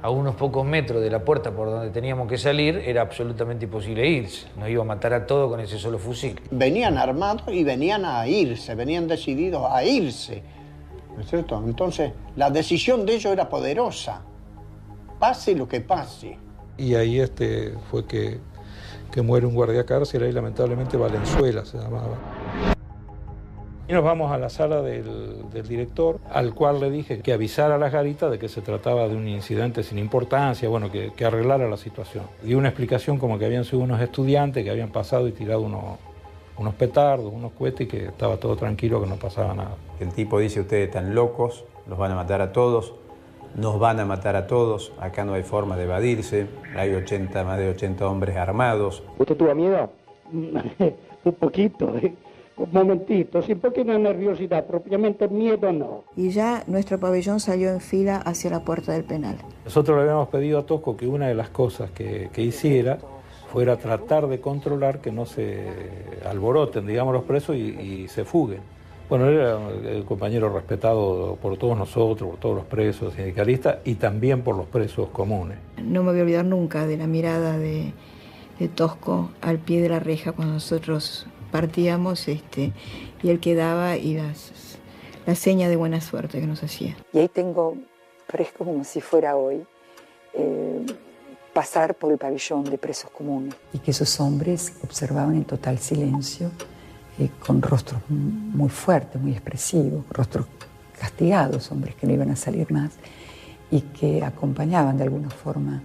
a unos pocos metros de la puerta por donde teníamos que salir, era absolutamente imposible irse. Nos iba a matar a todos con ese solo fusil. Venían armados y venían a irse, venían decididos a irse, ¿no es cierto? Entonces, la decisión de ellos era poderosa, pase lo que pase. Y ahí fue que muere un guardia cárcel, ahí lamentablemente Valenzuela se llamaba. Y nos vamos a la sala del director, al cual le dije que avisara a las garitas de que se trataba de un incidente sin importancia, bueno, que arreglara la situación. Di una explicación como que habían sido unos estudiantes que habían pasado y tirado unos petardos, unos cohetes, y que estaba todo tranquilo, que no pasaba nada. El tipo dice, ustedes están locos, los van a matar a todos, nos van a matar a todos, acá no hay forma de evadirse, hay más de 80 hombres armados. ¿Usted tuvo miedo? Un poquito, un momentito, sí, porque una nerviosidad, propiamente miedo no. Y ya nuestro pabellón salió en fila hacia la puerta del penal. Nosotros le habíamos pedido a Tosco que una de las cosas que hiciera fuera tratar de controlar que no se alboroten, digamos, los presos y se fuguen. Bueno, él era el compañero respetado por todos nosotros, por todos los presos sindicalistas y también por los presos comunes. No me voy a olvidar nunca de la mirada de Tosco al pie de la reja cuando nosotros partíamos, y él quedaba y la seña de buena suerte que nos hacía. Y ahí tengo fresco como si fuera hoy pasar por el pabellón de presos comunes. Y que esos hombres observaban en total silencio, con rostros muy fuertes, muy expresivos, rostros castigados, hombres que no iban a salir más, y que acompañaban de alguna forma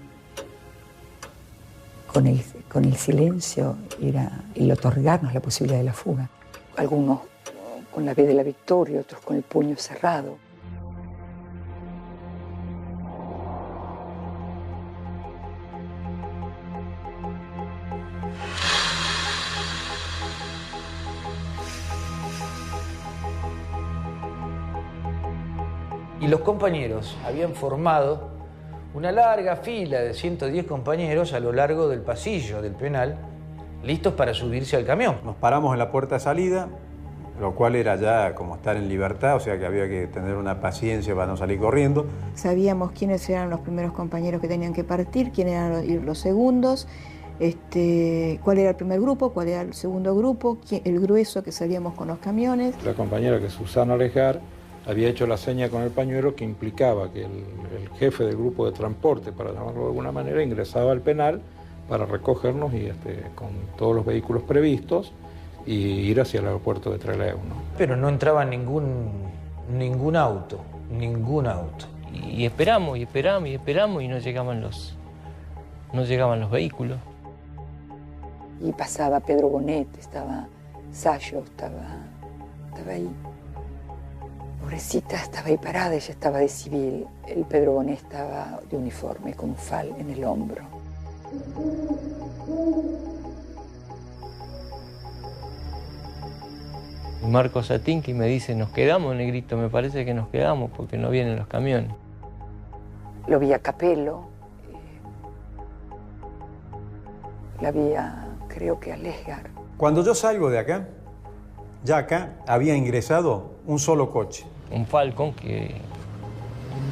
con el silencio el otorgarnos la posibilidad de la fuga. Algunos con la vez de la victoria, otros con el puño cerrado. los compañeros habían formado una larga fila de 110 compañeros a lo largo del pasillo del penal, listos para subirse al camión. Nos paramos en la puerta de salida, lo cual era ya como estar en libertad, o sea que había que tener una paciencia para no salir corriendo. Sabíamos quiénes eran los primeros compañeros que tenían que partir, quiénes eran los segundos, cuál era el primer grupo, cuál era el segundo grupo, el grueso que salíamos con los camiones. La compañera, que es Susana Alejar, había hecho la seña con el pañuelo que implicaba que el jefe del grupo de transporte, para llamarlo de alguna manera, ingresaba al penal para recogernos y con todos los vehículos previstos y ir hacia el aeropuerto de Trelew, ¿no? Pero no entraba ningún auto. Y esperamos y no llegaban los vehículos. Y pasaba Pedro Bonet, estaba Sayo, estaba ahí. Pobrecita, estaba ahí parada, ella estaba de civil. El Pedro Bonet estaba de uniforme, con un fal en el hombro. Marco Satinki me dice, nos quedamos, Negrito, me parece que nos quedamos porque no vienen los camiones. Lo vi a Capello, la vi creo que a Lesgar. Cuando yo salgo de acá, ya acá había ingresado un solo coche. Un Falcon que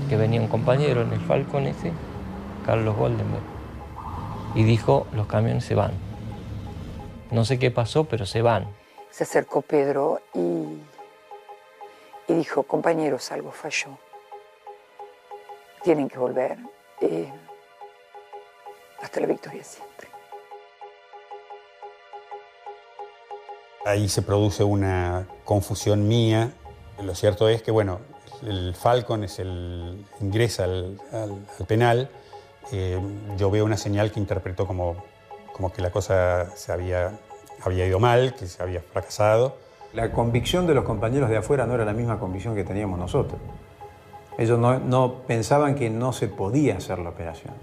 venía un compañero en el Falcon ese, Carlos Goldenberg, y dijo, los camiones se van. No sé qué pasó, pero se van. Se acercó Pedro y dijo, compañeros, algo falló. Tienen que volver. Hasta la victoria siempre. Ahí se produce una confusión mía. Lo cierto es que, bueno, el Falcon ingresa al penal. Yo veo una señal que interpretó como que la cosa había ido mal, que se había fracasado. La convicción de los compañeros de afuera no era la misma convicción que teníamos nosotros. Ellos no pensaban que no se podía hacer la operación.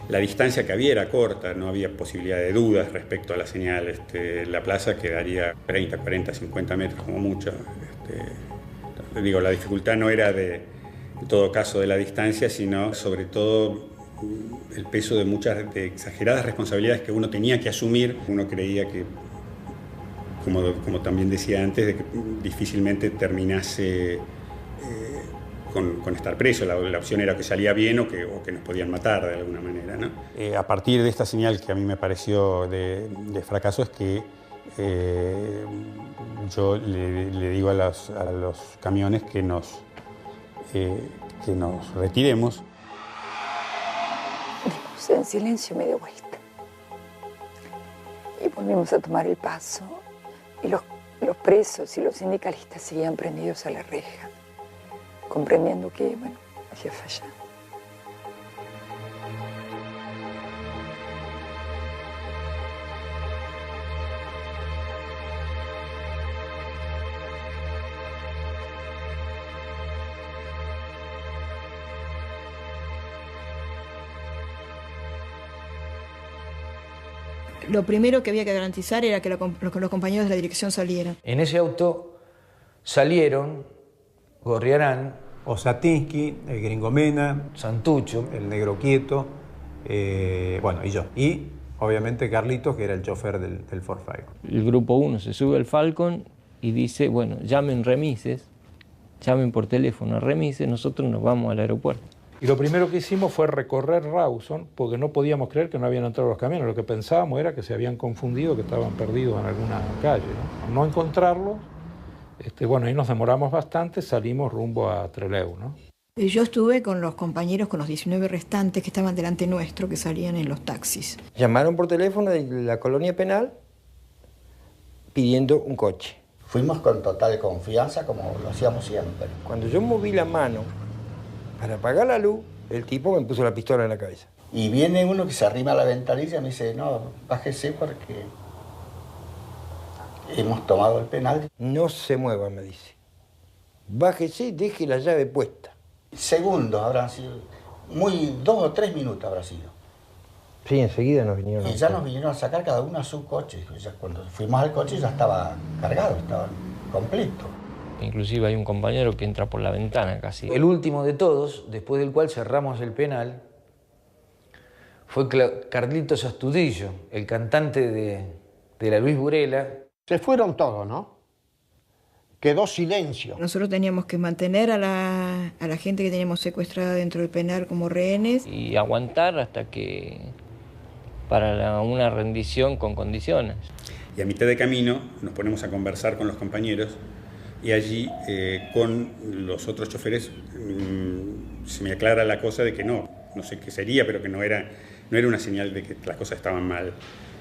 La distancia que había era corta, no había posibilidad de dudas respecto a la señal. La plaza quedaría 30, 40, 50 metros como mucho. La dificultad no era en todo caso de la distancia, sino sobre todo el peso de muchas exageradas responsabilidades que uno tenía que asumir. Uno creía que, como también decía antes, de que difícilmente terminase con estar preso. La opción era que salía bien o que nos podían matar de alguna manera, ¿no? A partir de esta señal que a mí me pareció de fracaso es que yo le digo a los camiones que nos retiremos. Dimos en silencio media vuelta y volvimos a tomar el paso y los presos y los sindicalistas seguían prendidos a la reja, comprendiendo que, bueno, había fallado. Lo primero que había que garantizar era que los compañeros de la dirección salieran. En ese auto salieron Gorriarán, Osatinsky, el Gringo Mena, Santucho, el Negro Quieto, y yo. Y obviamente Carlitos, que era el chofer del Ford Falcon. El grupo 1 se sube al Falcon y dice, bueno, llamen remises, llamen por teléfono a remises, nosotros nos vamos al aeropuerto. Y lo primero que hicimos fue recorrer Rawson, porque no podíamos creer que no habían entrado los camiones. Lo que pensábamos era que se habían confundido, que estaban perdidos en alguna calle, ¿no? Al no encontrarlos, ahí nos demoramos bastante, salimos rumbo a Trelew, ¿no? Yo estuve con los compañeros, con los 19 restantes que estaban delante nuestro, que salían en los taxis. Llamaron por teléfono de la colonia penal pidiendo un coche. Fuimos con total confianza, como lo hacíamos siempre. Cuando yo moví la mano para apagar la luz, el tipo me puso la pistola en la cabeza. Y viene uno que se arrima a la ventanilla y me dice, no, bájese porque hemos tomado el penal. No se mueva, me dice. Bájese y deje la llave puesta. Segundos habrán sido, 2 o 3 minutos habrá sido. Sí, enseguida nos vinieron. Y ya nos vinieron a sacar cada uno a su coche. Ya cuando fuimos al coche ya estaba cargado, estaba completo. Inclusive hay un compañero que entra por la ventana casi. El último de todos, después del cual cerramos el penal, fue Carlitos Astudillo, el cantante de la Luis Burela. Se fueron todos, ¿no? Quedó silencio. Nosotros teníamos que mantener a la gente que teníamos secuestrada dentro del penal como rehenes. Y aguantar hasta que para una rendición con condiciones. Y a mitad de camino nos ponemos a conversar con los compañeros y allí con los otros choferes se me aclara la cosa de que no sé qué sería, pero que no era una señal de que las cosas estaban mal.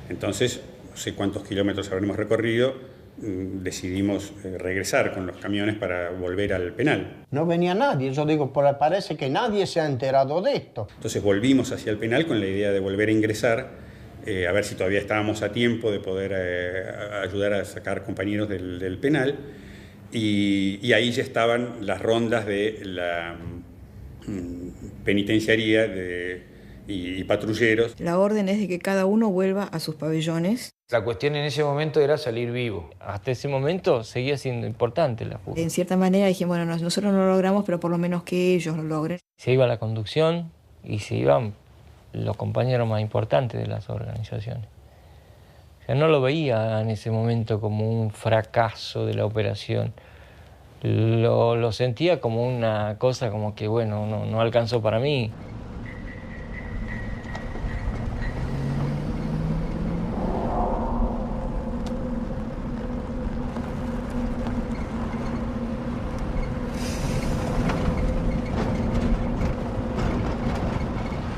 Entonces, no sé cuántos kilómetros habremos recorrido, decidimos regresar con los camiones para volver al penal. No venía nadie, yo digo, parece que nadie se ha enterado de esto. Entonces volvimos hacia el penal con la idea de volver a ingresar, a ver si todavía estábamos a tiempo de poder ayudar a sacar compañeros del penal. Y ahí ya estaban las rondas de la penitenciaría y patrulleros. La orden es de que cada uno vuelva a sus pabellones. La cuestión en ese momento era salir vivo. Hasta ese momento seguía siendo importante la fuga. En cierta manera dijimos, bueno, nosotros no lo logramos, pero por lo menos que ellos lo logren. Se iba la conducción y se iban los compañeros más importantes de las organizaciones. O sea, no lo veía en ese momento como un fracaso de la operación. Lo sentía como una cosa como que, bueno, no alcanzó para mí.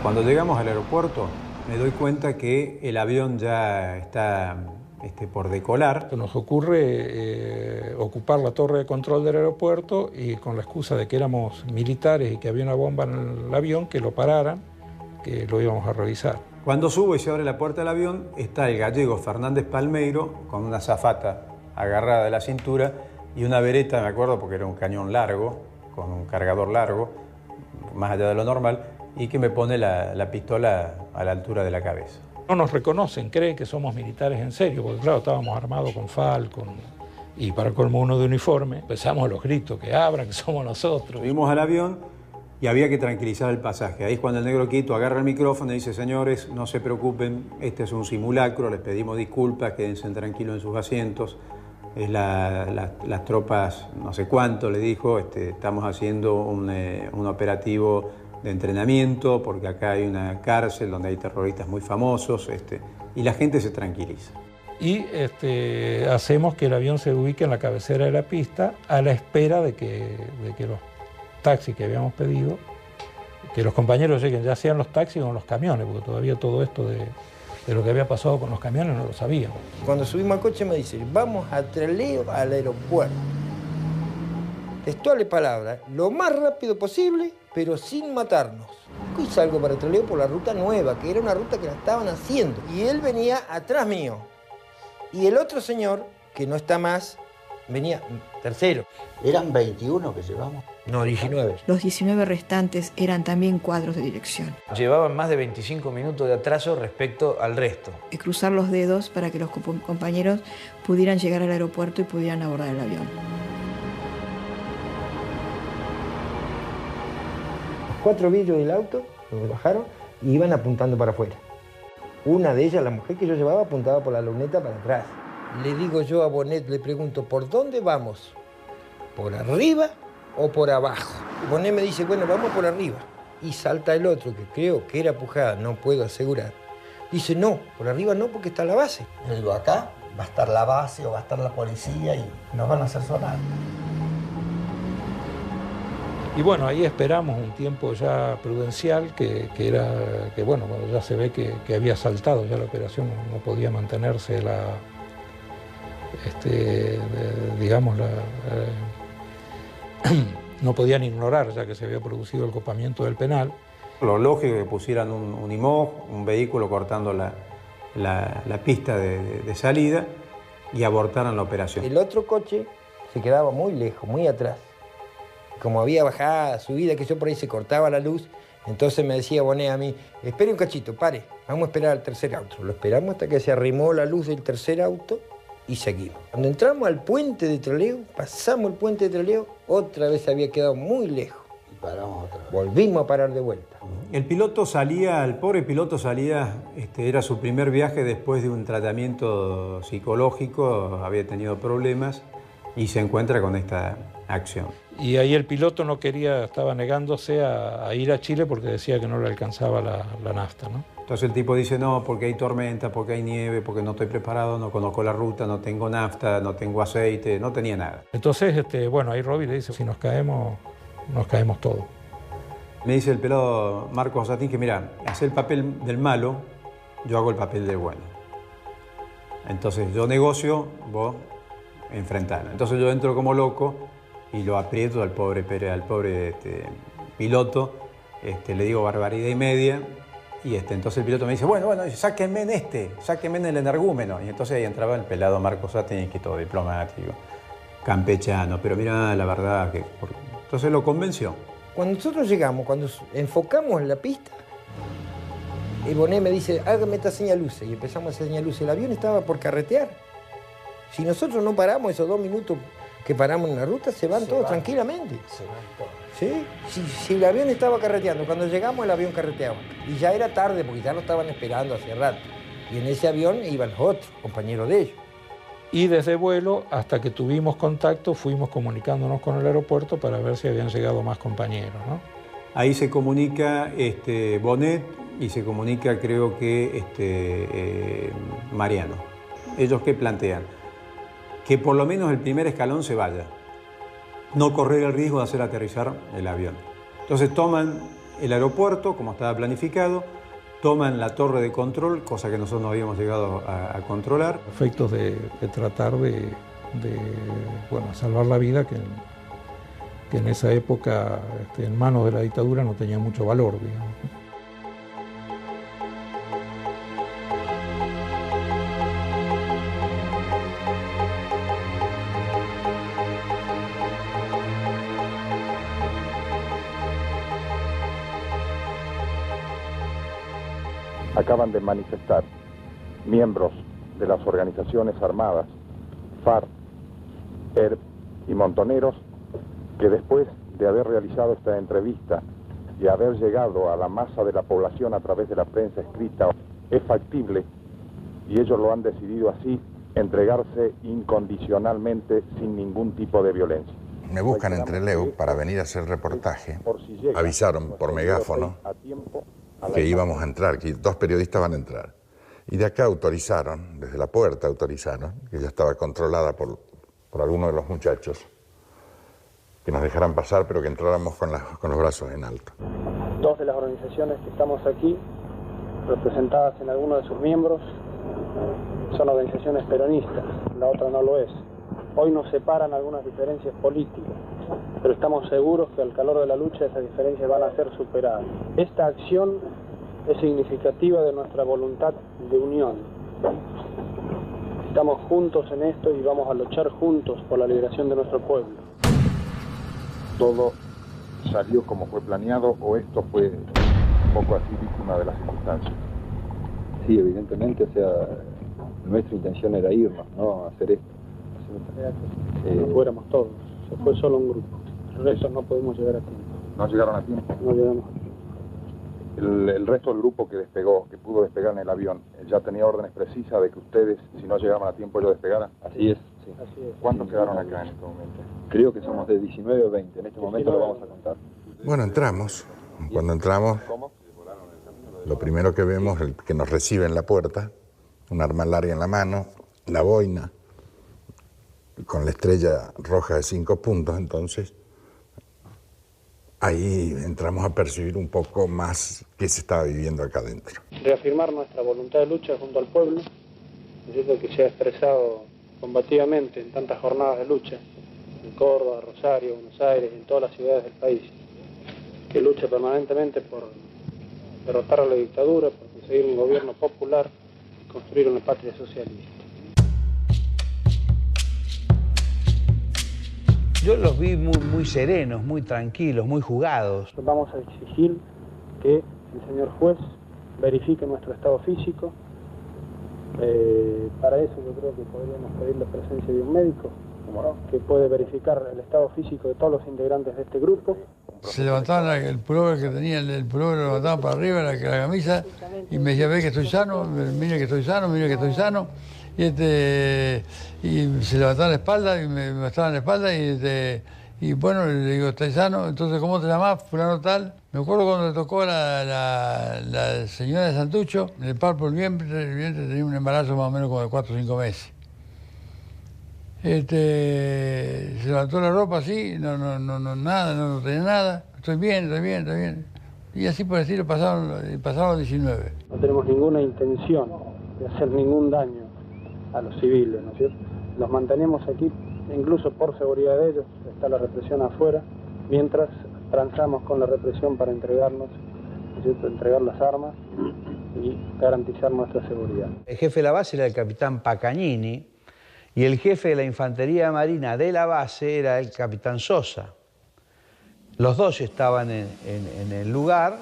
Cuando llegamos al aeropuerto me doy cuenta que el avión ya está por decolar. Nos ocurre ocupar la torre de control del aeropuerto y con la excusa de que éramos militares y que había una bomba en el avión, que lo pararan, que lo íbamos a revisar. Cuando subo y se abre la puerta del avión, está el gallego Fernández Palmeiro con una azafata agarrada de la cintura y una bereta, me acuerdo, porque era un cañón largo, con un cargador largo, más allá de lo normal, y que me pone la pistola a la altura de la cabeza. No nos reconocen, creen que somos militares en serio, porque claro, estábamos armados con Falcon y para colmo uno de uniforme. Empezamos los gritos, que abran, que somos nosotros. Subimos al avión y había que tranquilizar el pasaje. Ahí es cuando el negro Quito agarra el micrófono y dice, señores, no se preocupen, este es un simulacro, les pedimos disculpas, quédense tranquilos en sus asientos. Es las tropas, no sé cuánto, le dijo, estamos haciendo un operativo de entrenamiento, porque acá hay una cárcel donde hay terroristas muy famosos, y la gente se tranquiliza. Y hacemos que el avión se ubique en la cabecera de la pista a la espera de que los taxis que habíamos pedido, que los compañeros lleguen, ya sean los taxis o los camiones, porque todavía todo esto de lo que había pasado con los camiones no lo sabíamos. Cuando subimos al coche me dice, vamos a Trelew al aeropuerto. Textuales palabras, lo más rápido posible, pero sin matarnos. Y salgo para Trelew por la ruta nueva, que era una ruta que la estaban haciendo. Y él venía atrás mío. Y el otro señor, que no está más, venía tercero. ¿Eran 21 que llevamos? No, 19. Los 19 restantes eran también cuadros de dirección. Llevaban más de 25 minutos de atraso respecto al resto. Y cruzar los dedos para que los compañeros pudieran llegar al aeropuerto y pudieran abordar el avión. Los 4 vidrios del auto, los bajaron y iban apuntando para afuera. Una de ellas, la mujer que yo llevaba, apuntaba por la luneta para atrás. Le digo yo a Bonet, le pregunto, ¿por dónde vamos? ¿Por arriba o por abajo? Y Bonet me dice, bueno, vamos por arriba. Y salta el otro, que creo que era Pujada, no puedo asegurar. Dice, no, por arriba no, porque está la base. Yo digo, acá va a estar la base o va a estar la policía y nos van a hacer sonar. Y bueno, ahí esperamos un tiempo ya prudencial, que bueno, ya se ve que había saltado ya la operación, no podía mantenerse no podían ignorar ya que se había producido el copamiento del penal. Lo lógico es que pusieran un IMOG, un vehículo cortando la pista de salida y abortaran la operación. El otro coche se quedaba muy lejos, muy atrás. Como había bajada, subida, que yo por ahí se cortaba la luz, entonces me decía Bonet a mí, espere un cachito, pare, vamos a esperar al tercer auto. Lo esperamos hasta que se arrimó la luz del tercer auto y seguimos. Cuando entramos al puente de Trelew, pasamos el puente de Trelew, otra vez había quedado muy lejos. Y paramos otra vez. Volvimos a parar de vuelta. El piloto salía, el pobre piloto salía, era su primer viaje después de un tratamiento psicológico, había tenido problemas y se encuentra con esta acción. Y ahí el piloto no quería, estaba negándose a ir a Chile porque decía que no le alcanzaba la nafta, ¿no? Entonces el tipo dice, no, porque hay tormenta, porque hay nieve, porque no estoy preparado, no conozco la ruta, no tengo nafta, no tengo aceite, no tenía nada. Entonces, bueno, ahí Robbie le dice, si nos caemos todos. Me dice el pelado Marcos Satín que, mira, hace el papel del malo, yo hago el papel del bueno. Entonces yo negocio, vos enfrentalo. Entonces yo entro como loco y lo aprieto al pobre piloto, le digo barbaridad y media. Y entonces el piloto me dice, bueno, sáquenme en el energúmeno. Y entonces ahí entraba el pelado Marcos Satín, que todo diplomático, campechano, pero mira, la verdad que... Entonces lo convenció. Cuando nosotros llegamos, cuando enfocamos en la pista, Bonet me dice, hágame esta señal luces. Y empezamos a hacer señal luces. El avión estaba por carretear. Si nosotros no paramos esos 2 minutos que paramos en la ruta, se van todos tranquilamente. Se van todos. ¿Sí? Si el avión estaba carreteando, cuando llegamos el avión carreteaba. Y ya era tarde porque ya lo estaban esperando hace rato. Y en ese avión iban los otros, compañeros de ellos. Y desde vuelo, hasta que tuvimos contacto, fuimos comunicándonos con el aeropuerto para ver si habían llegado más compañeros, ¿no? Ahí se comunica Bonet y se comunica, creo que, Mariano. ¿Ellos qué plantean? Que por lo menos el primer escalón se vaya. No correr el riesgo de hacer aterrizar el avión. Entonces toman el aeropuerto, como estaba planificado, toman la torre de control, cosa que nosotros no habíamos llegado a controlar. Efectos de tratar de salvar la vida, que en esa época, en manos de la dictadura, no tenía mucho valor, digamos. Acaban de manifestar miembros de las organizaciones armadas, FARC, ERP y Montoneros, que después de haber realizado esta entrevista y haber llegado a la masa de la población a través de la prensa escrita, es factible, y ellos lo han decidido así, entregarse incondicionalmente sin ningún tipo de violencia. Me buscan en Trelew para venir a hacer reportaje. Avisaron por megáfono que íbamos a entrar, que 2 periodistas van a entrar. Y de acá autorizaron, desde la puerta autorizaron, que ya estaba controlada por alguno de los muchachos, que nos dejaran pasar, pero que entráramos con los brazos en alto. 2 de las organizaciones que estamos aquí, representadas en algunos de sus miembros, son organizaciones peronistas, la otra no lo es. Hoy nos separan algunas diferencias políticas, pero estamos seguros que al calor de la lucha esas diferencias van a ser superadas. Esta acción es significativa de nuestra voluntad de unión. Estamos juntos en esto y vamos a luchar juntos por la liberación de nuestro pueblo. ¿Todo salió como fue planeado o esto fue un poco así víctima de las circunstancias? Sí, evidentemente, nuestra intención era irnos, ¿no? Hacer esto. No fuéramos todos, se fue solo un grupo. El resto no pudimos llegar a tiempo. ¿No llegaron a tiempo? No llegamos a tiempo. El resto del grupo que despegó, que pudo despegar en el avión, ¿ya tenía órdenes precisas de que ustedes, si no llegaban a tiempo, ellos despegaran? Así es, sí. Así es. ¿Cuántos quedaron acá en este momento? Creo que somos de 19 o 20, en este momento lo vamos a contar. Bueno, entramos. Cuando entramos, lo primero que vemos es el que nos recibe en la puerta, un arma larga en la mano, la boina, con la estrella roja de 5 puntos, entonces ahí entramos a percibir un poco más qué se estaba viviendo acá adentro. Reafirmar nuestra voluntad de lucha junto al pueblo, diciendo que se ha expresado combativamente en tantas jornadas de lucha, en Córdoba, Rosario, Buenos Aires, en todas las ciudades del país, que lucha permanentemente por derrotar a la dictadura, por conseguir un gobierno popular y construir una patria socialista. Yo los vi muy serenos, muy tranquilos, muy jugados. Vamos a exigir que el señor juez verifique nuestro estado físico, Para eso yo creo que podríamos pedir la presencia de un médico que puede verificar el estado físico de todos los integrantes de este grupo. Se levantaban el pullover que tenía, el pullover lo levantaban para arriba, la camisa, y me decía, ve que estoy sano, mire que estoy sano, mire que estoy sano. Y se levantaban la espalda y me mostraban la espalda y bueno, le digo, ¿estás sano? Entonces, ¿cómo te llamás? Fulano tal. Me acuerdo cuando le tocó a la señora de Santucho, le palpo el vientre tenía un embarazo más o menos como de 4 o 5 meses. Se levantó la ropa así, nada, no tenía nada, estoy bien. Y así por decirlo pasaron los 19. No tenemos ninguna intención de hacer ningún daño a los civiles, ¿no es cierto? Los mantenemos aquí, incluso por seguridad de ellos, está la represión afuera, mientras transamos con la represión para entregarnos, ¿no es cierto?, entregar las armas y garantizar nuestra seguridad. El jefe de la base era el capitán Pacagnini y el jefe de la infantería marina de la base era el capitán Sosa. Los dos estaban en el lugar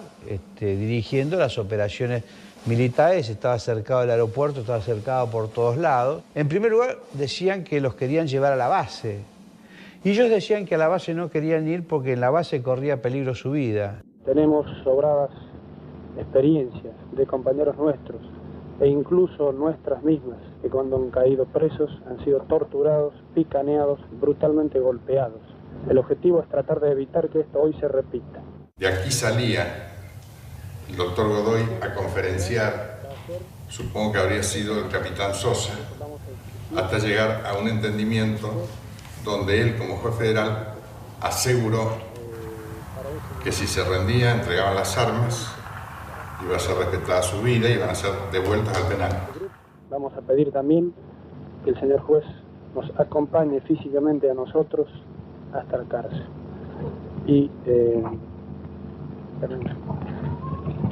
dirigiendo las operaciones militares, estaba cercado el aeropuerto, estaba cercado por todos lados. En primer lugar, decían que los querían llevar a la base. Y ellos decían que a la base no querían ir porque en la base corría peligro su vida. Tenemos sobradas experiencias de compañeros nuestros e incluso nuestras mismas, que cuando han caído presos han sido torturados, picaneados, brutalmente golpeados. El objetivo es tratar de evitar que esto hoy se repita. De aquí salía el doctor Godoy a conferenciar, supongo que habría sido el capitán Sosa, hasta llegar a un entendimiento donde él, como juez federal, aseguró que si se rendía, entregaban las armas, iba a ser respetada su vida y iban a ser devueltas al penal. Vamos a pedir también que el señor juez nos acompañe físicamente a nosotros hasta la cárcel. Y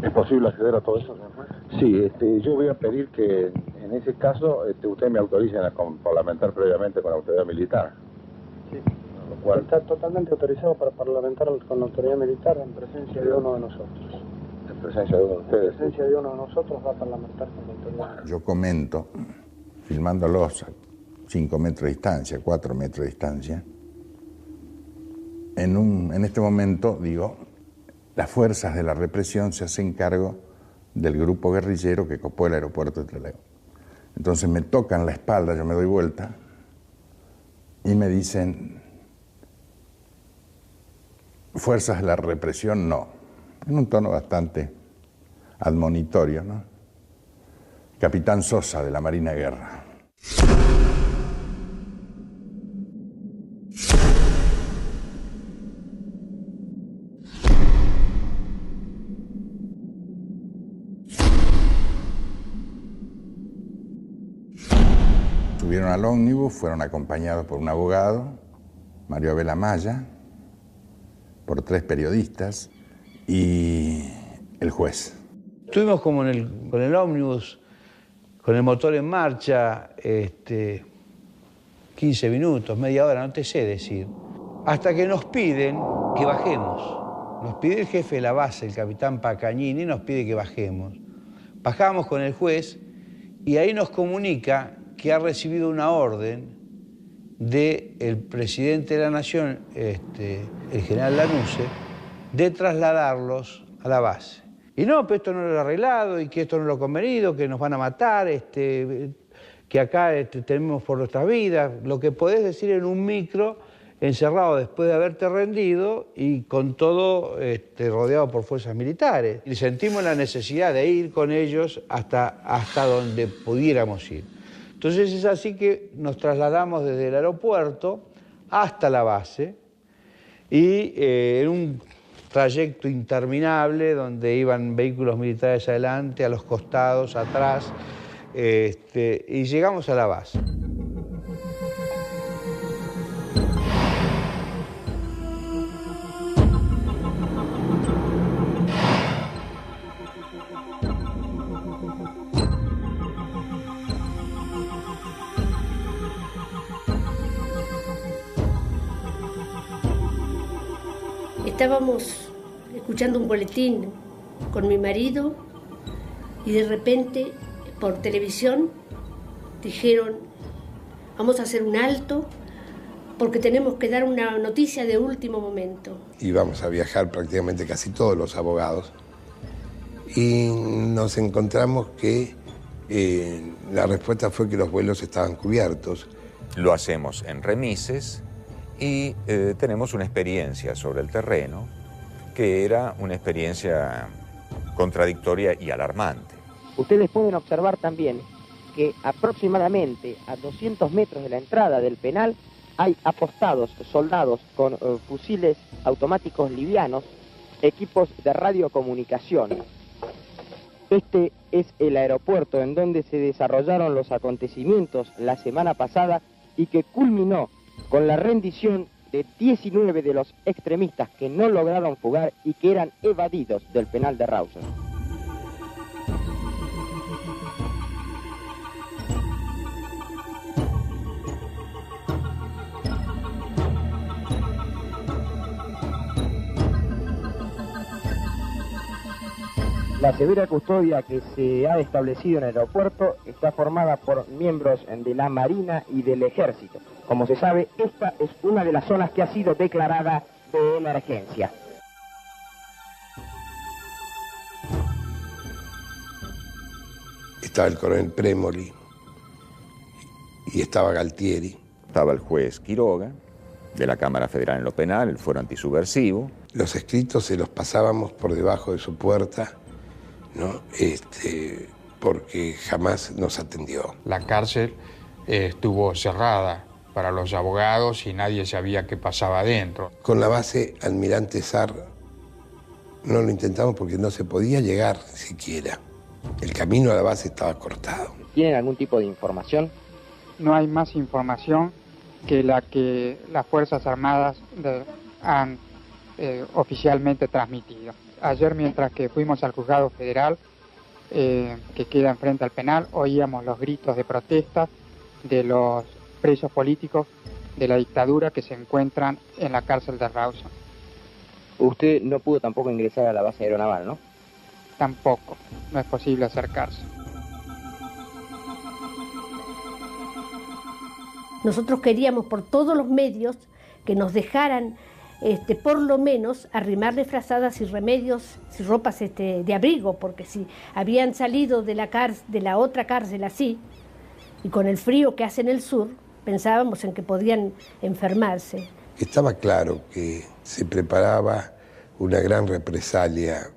¿es posible acceder a todo eso, señor juez? Sí, yo voy a pedir que en ese caso usted me autorice a parlamentar previamente con la autoridad militar. Sí, lo cual está totalmente autorizado para parlamentar con la autoridad militar en presencia de uno de nosotros. En presencia de uno de ustedes. En presencia de uno de nosotros va a parlamentar con la autoridad. Yo comento, filmándolos a 5 metros de distancia, 4 metros de distancia, en este momento, digo, las fuerzas de la represión se hacen cargo del grupo guerrillero que copó el aeropuerto de Trelew. Entonces me tocan la espalda, yo me doy vuelta y me dicen, fuerzas de la represión no, en un tono bastante admonitorio, ¿no? Capitán Sosa de la Marina de Guerra. Subieron al ómnibus, fueron acompañados por un abogado, Mario Abel Amaya, por 3 periodistas y el juez. Estuvimos como con el ómnibus, con el motor en marcha, 15 minutos, media hora, no te sé decir, hasta que nos piden que bajemos. Nos pide el jefe de la base, el capitán Pacagnini, nos pide que bajemos. Bajamos con el juez y ahí nos comunica que ha recibido una orden del presidente de la Nación, el general Lanuse, de trasladarlos a la base. Y no, pero esto no lo he arreglado y que esto no lo he convenido, que nos van a matar, que acá tenemos por nuestras vidas. Lo que podés decir en un micro, encerrado después de haberte rendido y con todo rodeado por fuerzas militares. Y sentimos la necesidad de ir con ellos hasta donde pudiéramos ir. Entonces es así que nos trasladamos desde el aeropuerto hasta la base y en un trayecto interminable donde iban vehículos militares adelante, a los costados, atrás, y llegamos a la base. Estábamos escuchando un boletín con mi marido y de repente por televisión dijeron, vamos a hacer un alto porque tenemos que dar una noticia de último momento. Íbamos a viajar prácticamente casi todos los abogados y nos encontramos que la respuesta fue que los vuelos estaban cubiertos. Lo hacemos en remises y tenemos una experiencia sobre el terreno que era una experiencia contradictoria y alarmante. Ustedes pueden observar también que aproximadamente a 200 metros de la entrada del penal hay apostados soldados con fusiles automáticos livianos, equipos de radiocomunicación. Este es el aeropuerto en donde se desarrollaron los acontecimientos la semana pasada y que culminó con la rendición de 19 de los extremistas que no lograron fugar y que eran evadidos del penal de Rawson. La severa custodia que se ha establecido en el aeropuerto está formada por miembros de la Marina y del Ejército. Como se sabe, esta es una de las zonas que ha sido declarada de emergencia. Estaba el coronel Premoli y estaba Galtieri. Estaba el juez Quiroga, de la Cámara Federal en lo Penal, el fuero antisubversivo. Los escritos se los pasábamos por debajo de su puerta, ¿no? Porque jamás nos atendió. La cárcel estuvo cerrada para los abogados y nadie sabía qué pasaba adentro. Con la base Almirante Sar no lo intentamos porque no se podía llegar siquiera. El camino a la base estaba cortado. ¿Tienen algún tipo de información? No hay más información que la que las Fuerzas Armadas han oficialmente transmitido. Ayer, mientras que fuimos al juzgado federal, que queda enfrente al penal, oíamos los gritos de protesta de los presos políticos de la dictadura que se encuentran en la cárcel de Rawson. Usted no pudo tampoco ingresar a la base aeronaval, ¿no? Tampoco, no es posible acercarse. Nosotros queríamos por todos los medios que nos dejaran por lo menos arrimarle frazadas y remedios, y ropas de abrigo, porque si habían salido de la otra cárcel así, y con el frío que hace en el sur, pensábamos en que podían enfermarse. Estaba claro que se preparaba una gran represalia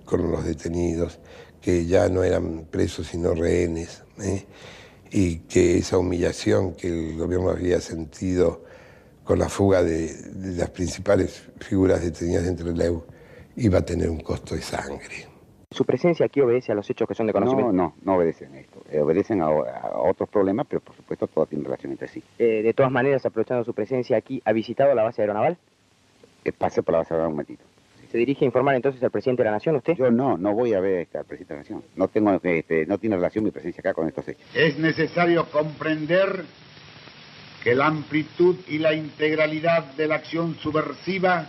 con los detenidos, que ya no eran presos sino rehenes, y que esa humillación que el gobierno había sentido con la fuga de las principales figuras detenidas dentro del EU iba a tener un costo de sangre. ¿Su presencia aquí obedece a los hechos que son de conocimiento? No obedecen a esto. Obedecen a otros problemas, pero por supuesto todo tiene relación entre sí. De todas maneras, aprovechando su presencia aquí, ¿ha visitado la base aeronaval? Pase por la base aeronaval un momentito. ¿Se dirige a informar entonces al presidente de la Nación, usted? Yo no voy a ver al presidente de la Nación. No tiene relación mi presencia acá con estos hechos. Es necesario comprender que la amplitud y la integralidad de la acción subversiva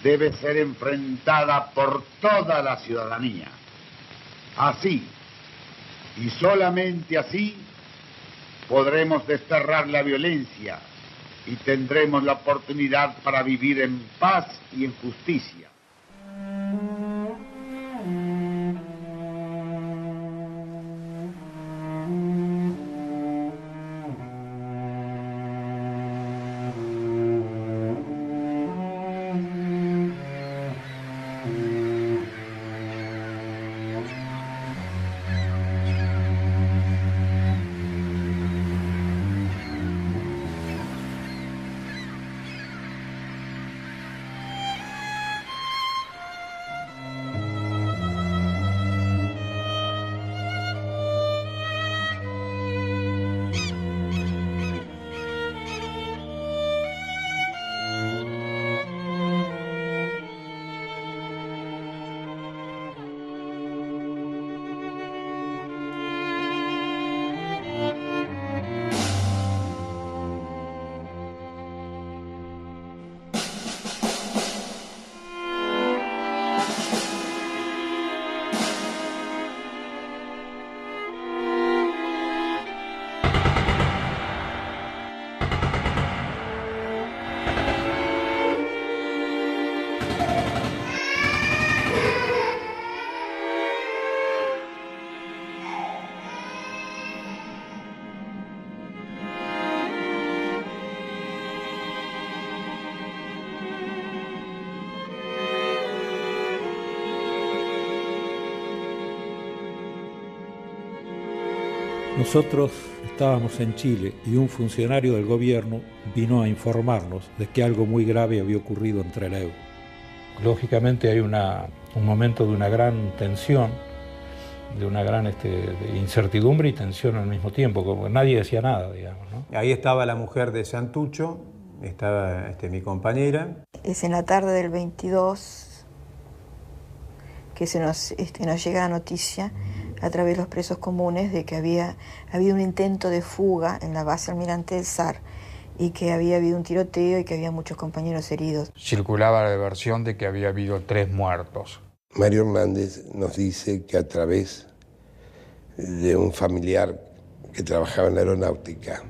debe ser enfrentada por toda la ciudadanía. Así, y solamente así, podremos desterrar la violencia y tendremos la oportunidad para vivir en paz y en justicia. Nosotros estábamos en Chile y un funcionario del gobierno vino a informarnos de que algo muy grave había ocurrido en Trelew. Lógicamente hay un momento de una gran tensión, de una gran de incertidumbre y tensión al mismo tiempo, como nadie decía nada, digamos, ¿no? Ahí estaba la mujer de Santucho, estaba mi compañera. Es en la tarde del 22 que nos llega la noticia a través de los presos comunes de que había habido un intento de fuga en la base Almirante del Sar y que había habido un tiroteo y que había muchos compañeros heridos. Circulaba la versión de que había habido 3 muertos. Mario Hernández nos dice que a través de un familiar que trabajaba en la aeronáutica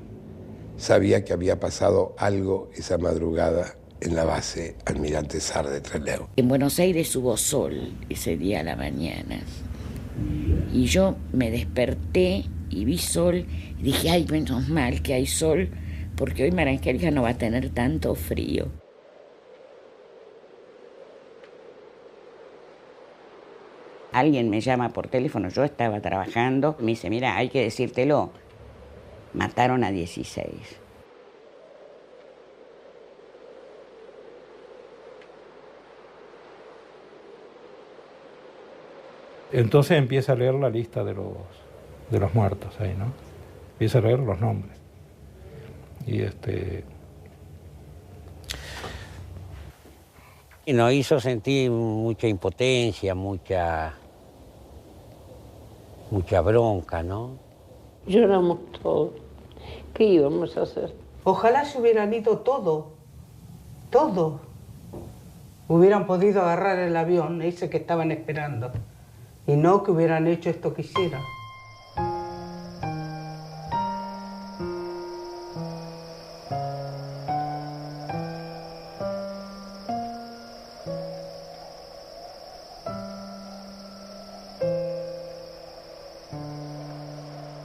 sabía que había pasado algo esa madrugada en la base Almirante Sar de Trelew. En Buenos Aires hubo sol ese día a la mañana y yo me desperté y vi sol y dije, ay, menos mal que hay sol porque hoy Marangelga no va a tener tanto frío. Alguien me llama por teléfono, yo estaba trabajando, me dice, mira, hay que decírtelo, mataron a 16. Entonces empieza a leer la lista de los muertos ahí, ¿no? Empieza a leer los nombres. Y nos hizo sentir mucha impotencia, mucha bronca, ¿no? Lloramos todos. ¿Qué íbamos a hacer? Ojalá se hubieran ido todos. Hubieran podido agarrar el avión ese que estaban esperando. Y no que hubieran hecho esto que hicieron.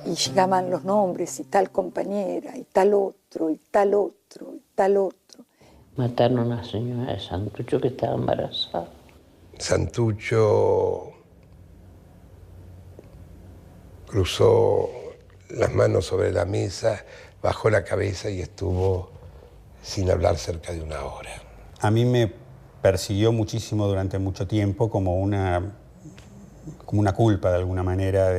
Y llegaban los nombres, y tal compañera, y tal otro, y tal otro, y tal otro. Mataron a una señora de Santucho que estaba embarazada. Santucho cruzó las manos sobre la mesa, bajó la cabeza y estuvo sin hablar cerca de 1 hora. A mí me persiguió muchísimo durante mucho tiempo como una culpa de alguna manera.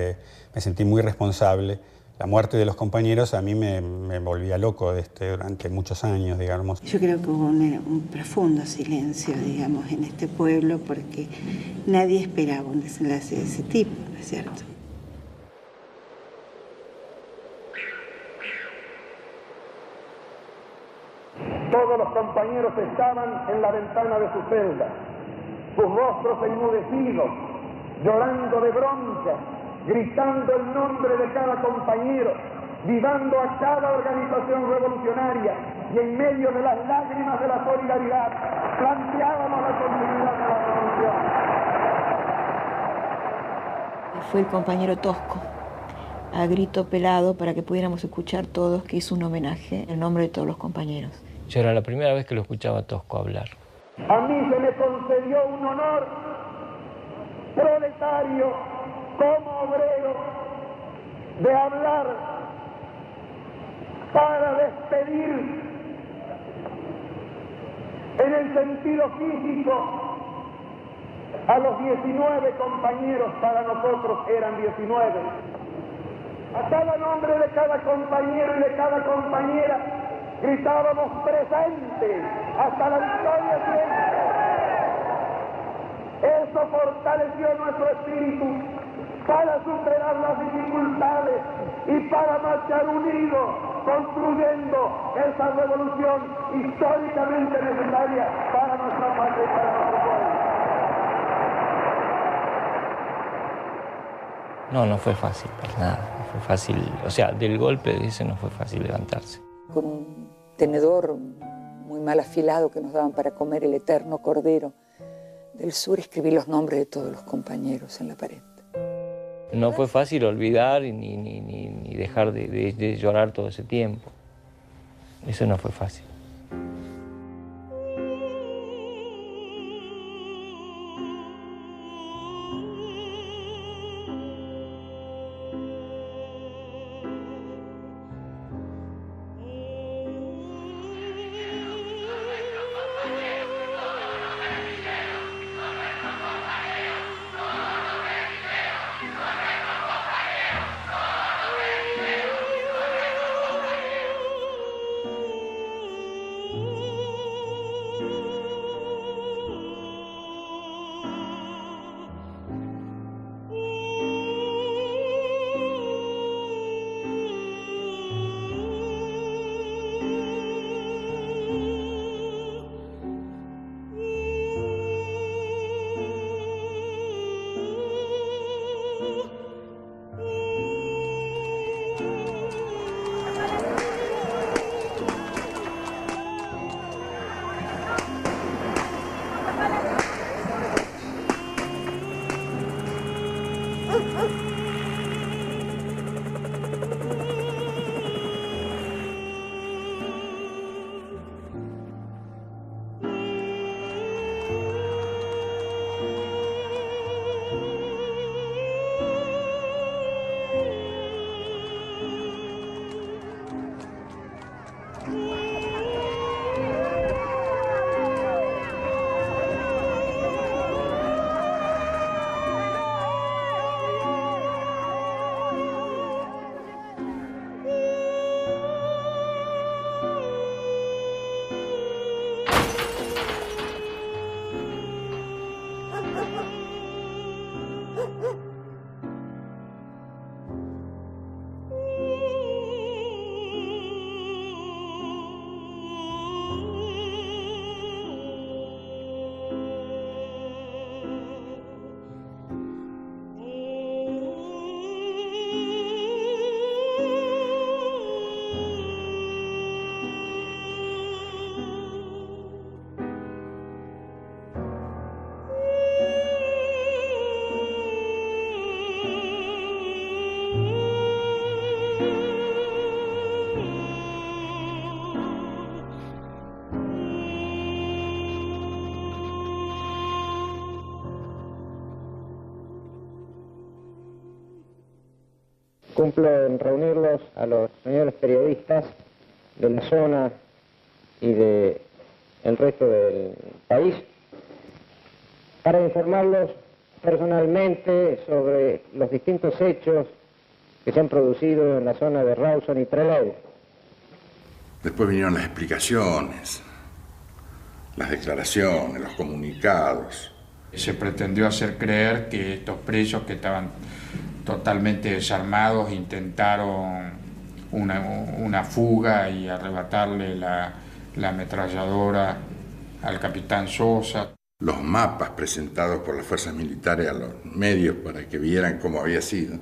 Me sentí muy responsable. La muerte de los compañeros a mí me volvía loco durante muchos años, digamos. Yo creo que hubo un profundo silencio, digamos, en este pueblo porque nadie esperaba un desenlace de ese tipo, ¿no es cierto? Todos los compañeros estaban en la ventana de su celda, sus rostros enmudecidos, llorando de bronca, gritando el nombre de cada compañero, vivando a cada organización revolucionaria y en medio de las lágrimas de la solidaridad planteábamos la continuidad de la revolución. Fue el compañero Tosco, a grito pelado para que pudiéramos escuchar todos, que hizo un homenaje en nombre de todos los compañeros. Yo era la primera vez que lo escuchaba a Tosco hablar. A mí se me concedió un honor proletario como obrero de hablar para despedir en el sentido físico a los 19 compañeros. Para nosotros eran 19. A cada nombre de cada compañero y de cada compañera gritábamos presente hasta la victoria siempre. Eso fortaleció nuestro espíritu para superar las dificultades y para marchar unidos, construyendo esa revolución históricamente necesaria para nuestra patria y para nuestro pueblo. No fue fácil, para nada. No fue fácil, o sea, del golpe, dice, no fue fácil levantarse. Con un tenedor muy mal afilado que nos daban para comer el eterno cordero del sur, escribí los nombres de todos los compañeros en la pared. No fue fácil olvidar ni dejar de llorar todo ese tiempo. Eso no fue fácil. Cumplo en reunirlos a los señores periodistas de la zona y del resto del país para informarlos personalmente sobre los distintos hechos que se han producido en la zona de Rawson y Trelew. Después vinieron las explicaciones, las declaraciones, los comunicados. Se pretendió hacer creer que estos presos que estaban totalmente desarmados intentaron una fuga y arrebatarle la ametralladora al capitán Sosa. Los mapas presentados por las fuerzas militares a los medios para que vieran cómo había sido.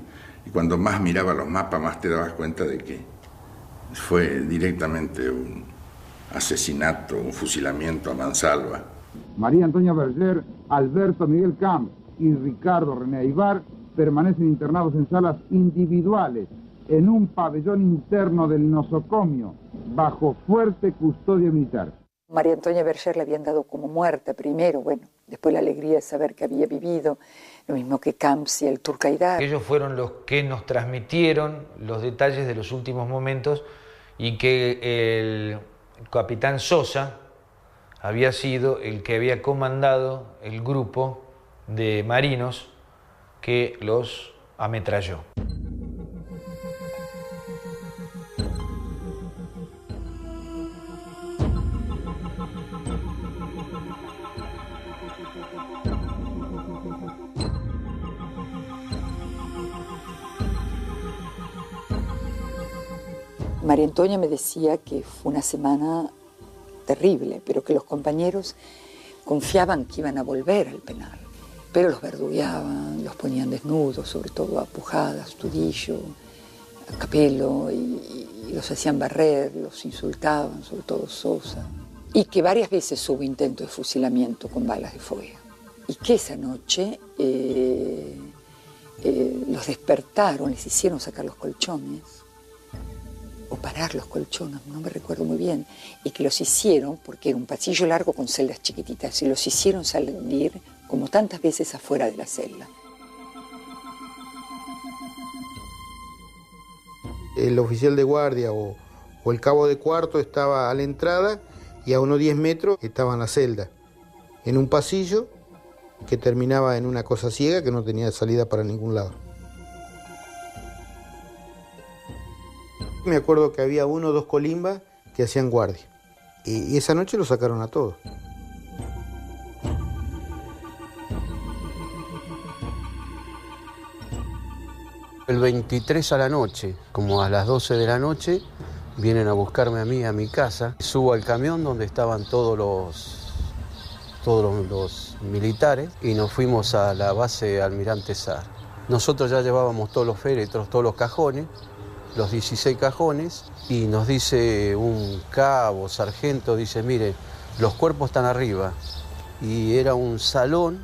Y cuando más miraba los mapas, más te dabas cuenta de que fue directamente un asesinato, un fusilamiento a mansalva. María Antonia Berger, Alberto Miguel Camp y Ricardo René Aybar permanecen internados en salas individuales en un pabellón interno del nosocomio bajo fuerte custodia militar. María Antonia Berger le habían dado como muerta primero, bueno, después la alegría de saber que había vivido, lo mismo que Camps y el Turcaidar. Ellos fueron los que nos transmitieron los detalles de los últimos momentos y que el capitán Sosa había sido el que había comandado el grupo de marinos que los ametralló. María Antonia me decía que fue una semana terrible, pero que los compañeros confiaban que iban a volver al penal. Pero los verdugueaban, los ponían desnudos, sobre todo a Pujadas, Tudillo, a Capello, y los hacían barrer, los insultaban, sobre todo Sosa. Y que varias veces hubo intento de fusilamiento con balas de fogueo. Y que esa noche los despertaron, les hicieron sacar los colchones, o parar los colchones, no me recuerdo muy bien, y que los hicieron, porque era un pasillo largo con celdas chiquititas, y los hicieron salir como tantas veces afuera de la celda. El oficial de guardia o el cabo de cuarto estaba a la entrada y a unos 10 metros estaba en la celda, en un pasillo que terminaba en una cosa ciega que no tenía salida para ningún lado. Me acuerdo que había 1 o 2 colimbas que hacían guardia. Y esa noche lo sacaron a todos. El 23 a la noche, como a las 12 de la noche, vienen a buscarme a mí a mi casa. Subo al camión donde estaban todos los militares y nos fuimos a la base Almirante Saar. Nosotros ya llevábamos todos los féretros, todos los cajones, los 16 cajones, y nos dice un cabo, sargento, dice, mire, los cuerpos están arriba. Y era un salón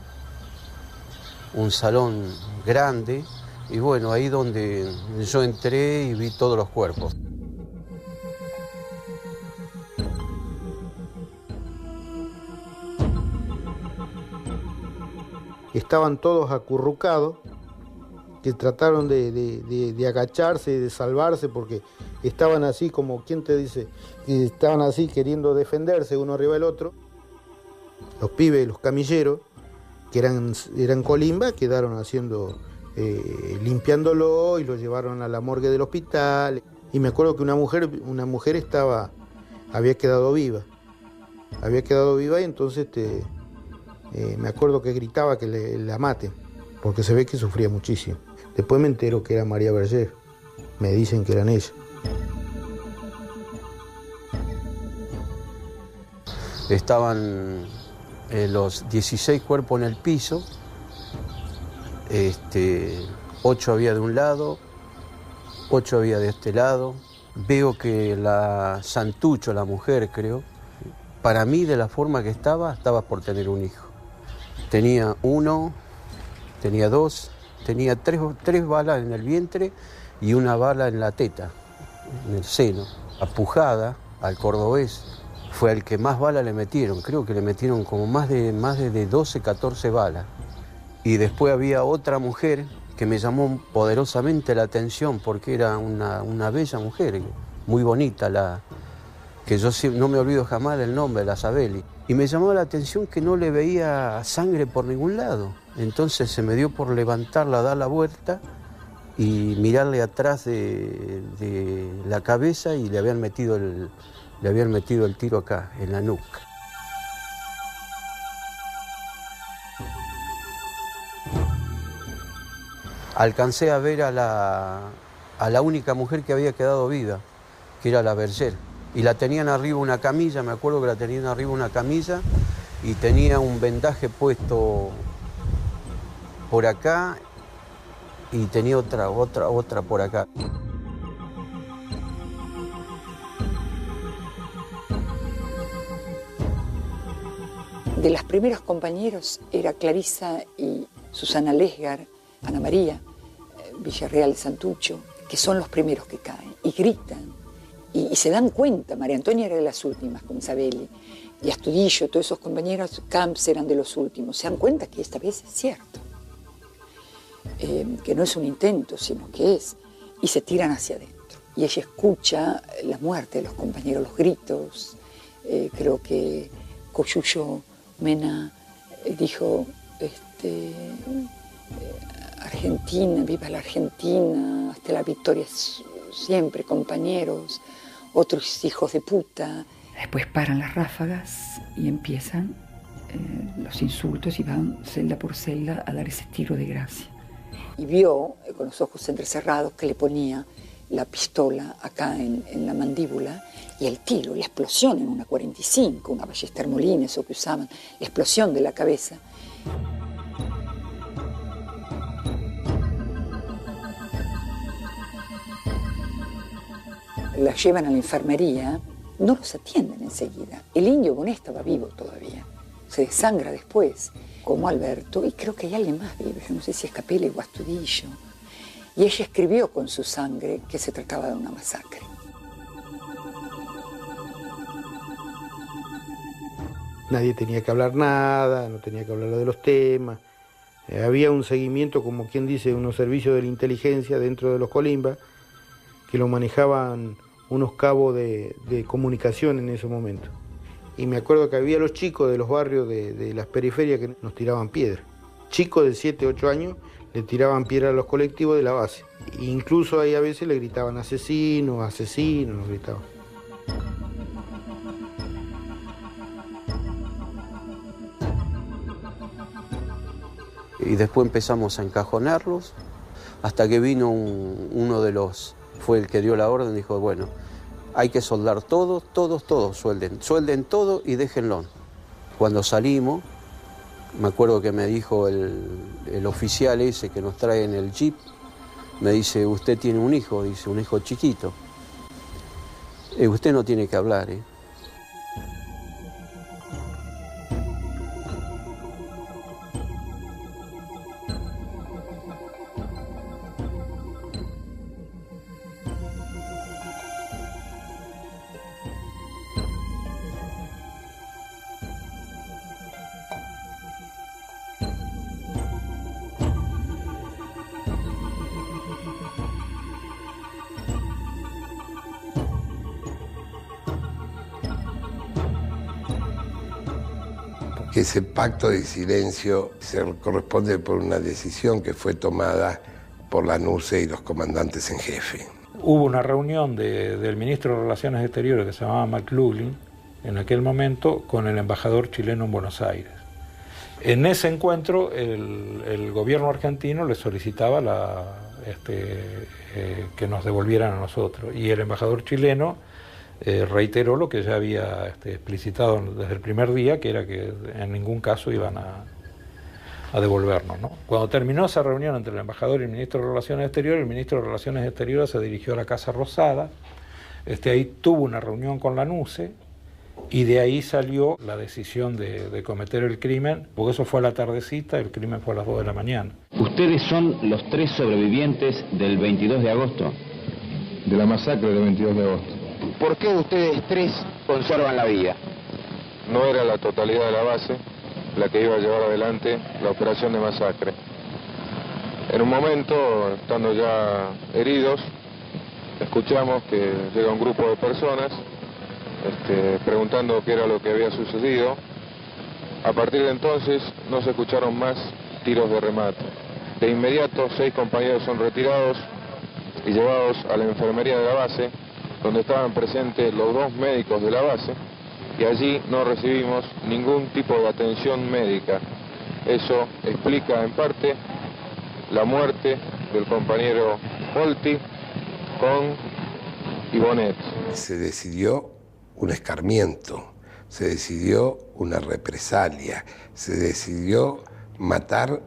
grande, Y bueno, ahí donde yo entré y vi todos los cuerpos. Estaban todos acurrucados, que trataron de agacharse y de salvarse porque estaban así como, ¿quién te dice? Estaban así queriendo defenderse uno arriba del otro. Los pibes, los camilleros, que eran colimba, quedaron haciendo, limpiándolo y lo llevaron a la morgue del hospital. Y me acuerdo que una mujer había quedado viva. Y entonces me acuerdo que gritaba que la maten, porque se ve que sufría muchísimo. Después me entero que era María Berger, me dicen que eran ellas. Estaban los 16 cuerpos en el piso, 8 había de un lado, 8 había de este lado. Veo que la Santucho, la mujer creo, para mí de la forma que estaba por tener un hijo. Tenía 1, tenía 2, tenía 3 balas en el vientre y 1 bala en la teta, en el seno. Apujada al cordobés fue al que más balas le metieron, creo que le metieron como más de 12, 14 balas. Y después había otra mujer que me llamó poderosamente la atención porque era una bella mujer, muy bonita, que yo no me olvido jamás del nombre, la Sabeli. Y me llamó la atención que no le veía sangre por ningún lado. Entonces se me dio por levantarla, dar la vuelta y mirarle atrás de la cabeza y le habían metido el tiro acá, en la nuca. Alcancé a ver a la única mujer que había quedado viva, que era la Berger. Y la tenían arriba una camilla, me acuerdo que la tenían arriba una camilla y tenía un vendaje puesto por acá y tenía otra por acá. De las primeros compañeros era Clarisa y Susana Lesgar, Ana María, Villarreal, Santucho, que son los primeros que caen y gritan. Y se dan cuenta, María Antonia era de las últimas, con Isabeli, y Astudillo, todos esos compañeros, Camps eran de los últimos. Se dan cuenta que esta vez es cierto, que no es un intento, sino que es, y se tiran hacia adentro. Y ella escucha la muerte de los compañeros, los gritos. Creo que Coyuyo Mena dijo, Argentina, viva la Argentina, hasta la victoria siempre, compañeros. Otros hijos de puta. Después paran las ráfagas y empiezan los insultos y van celda por celda a dar ese tiro de gracia. Y vio, con los ojos entrecerrados, que le ponía la pistola acá en la mandíbula y el tiro, la explosión en una 45, una Ballester Molina, eso que usaban, la explosión de la cabeza. La llevan a la enfermería, no los atienden enseguida. El indio Bonet estaba vivo todavía, se desangra después, como Alberto, y creo que hay alguien más vivo, yo no sé si es Capelli o Astudillo. Y ella escribió con su sangre que se trataba de una masacre. Nadie tenía que hablar nada, no tenía que hablar de los temas. Había un seguimiento, como quien dice, unos servicios de la inteligencia dentro de los Colimba, que lo manejaban unos cabos de comunicación en ese momento. Y me acuerdo que había los chicos de los barrios de las periferias que nos tiraban piedra. Chicos de 7, 8 años le tiraban piedra a los colectivos de la base. E incluso ahí a veces le gritaban asesinos, asesinos, nos gritaban. Y después empezamos a encajonarlos, hasta que vino uno de los, fue el que dio la orden, dijo, bueno, hay que soldar todos, suelden todo y déjenlo. Cuando salimos, me acuerdo que me dijo el oficial ese que nos trae en el jeep, me dice, usted tiene un hijo, dice, un hijo chiquito. Usted no tiene que hablar, que ese pacto de silencio se corresponde por una decisión que fue tomada por la NUCE y los comandantes en jefe. Hubo una reunión del ministro de Relaciones Exteriores que se llamaba McLaughlin en aquel momento con el embajador chileno en Buenos Aires. En ese encuentro el gobierno argentino le solicitaba que nos devolvieran a nosotros, y el embajador chileno reiteró lo que ya había explicitado desde el primer día, que era que en ningún caso iban a devolvernos, ¿no? Cuando terminó esa reunión entre el embajador y el ministro de Relaciones Exteriores, el ministro de Relaciones Exteriores se dirigió a la Casa Rosada, ahí tuvo una reunión con la NUCE, y de ahí salió la decisión de cometer el crimen, porque eso fue a la tardecita, el crimen fue a las 2 de la mañana. ¿Ustedes son los 3 sobrevivientes del 22 de agosto? De la masacre del 22 de agosto. ¿Por qué ustedes 3 conservan la vida? No era la totalidad de la base la que iba a llevar adelante la operación de masacre. En un momento, estando ya heridos, escuchamos que llega un grupo de personas preguntando qué era lo que había sucedido. A partir de entonces no se escucharon más tiros de remate. De inmediato 6 compañeros son retirados y llevados a la enfermería de la base, donde estaban presentes los 2 médicos de la base, y allí no recibimos ningún tipo de atención médica. Eso explica en parte la muerte del compañero Volti con Ibonet. Se decidió un escarmiento, se decidió una represalia, se decidió matar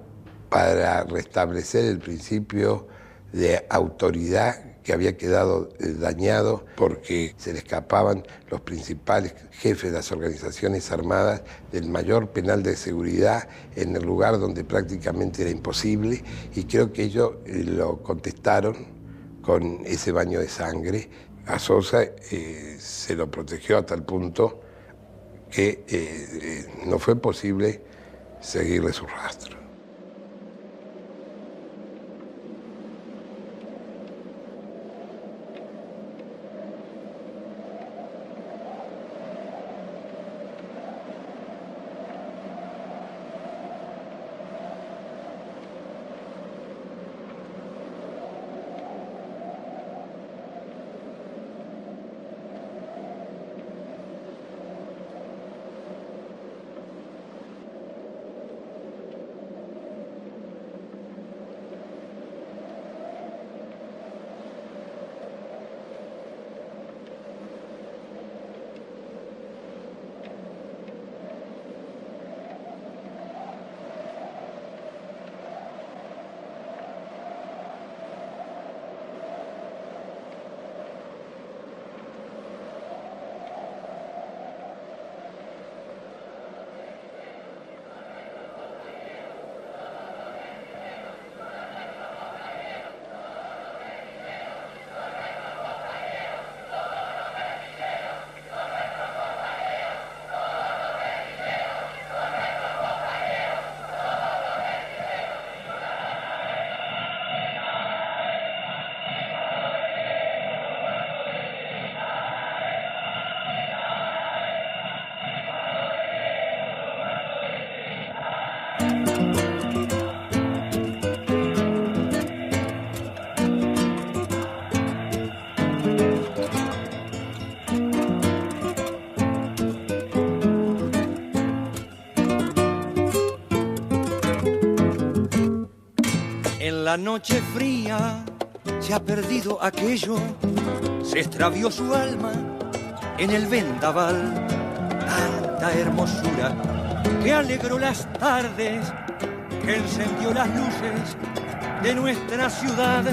para restablecer el principio de autoridad que había quedado dañado porque se le escapaban los principales jefes de las organizaciones armadas del mayor penal de seguridad en el lugar donde prácticamente era imposible, y creo que ellos lo contestaron con ese baño de sangre. A Sosa se lo protegió a tal punto que no fue posible seguirle su rastro. En la noche fría se ha perdido aquello, se extravió su alma en el vendaval. Tanta hermosura que alegró las tardes, que encendió las luces de nuestra ciudad.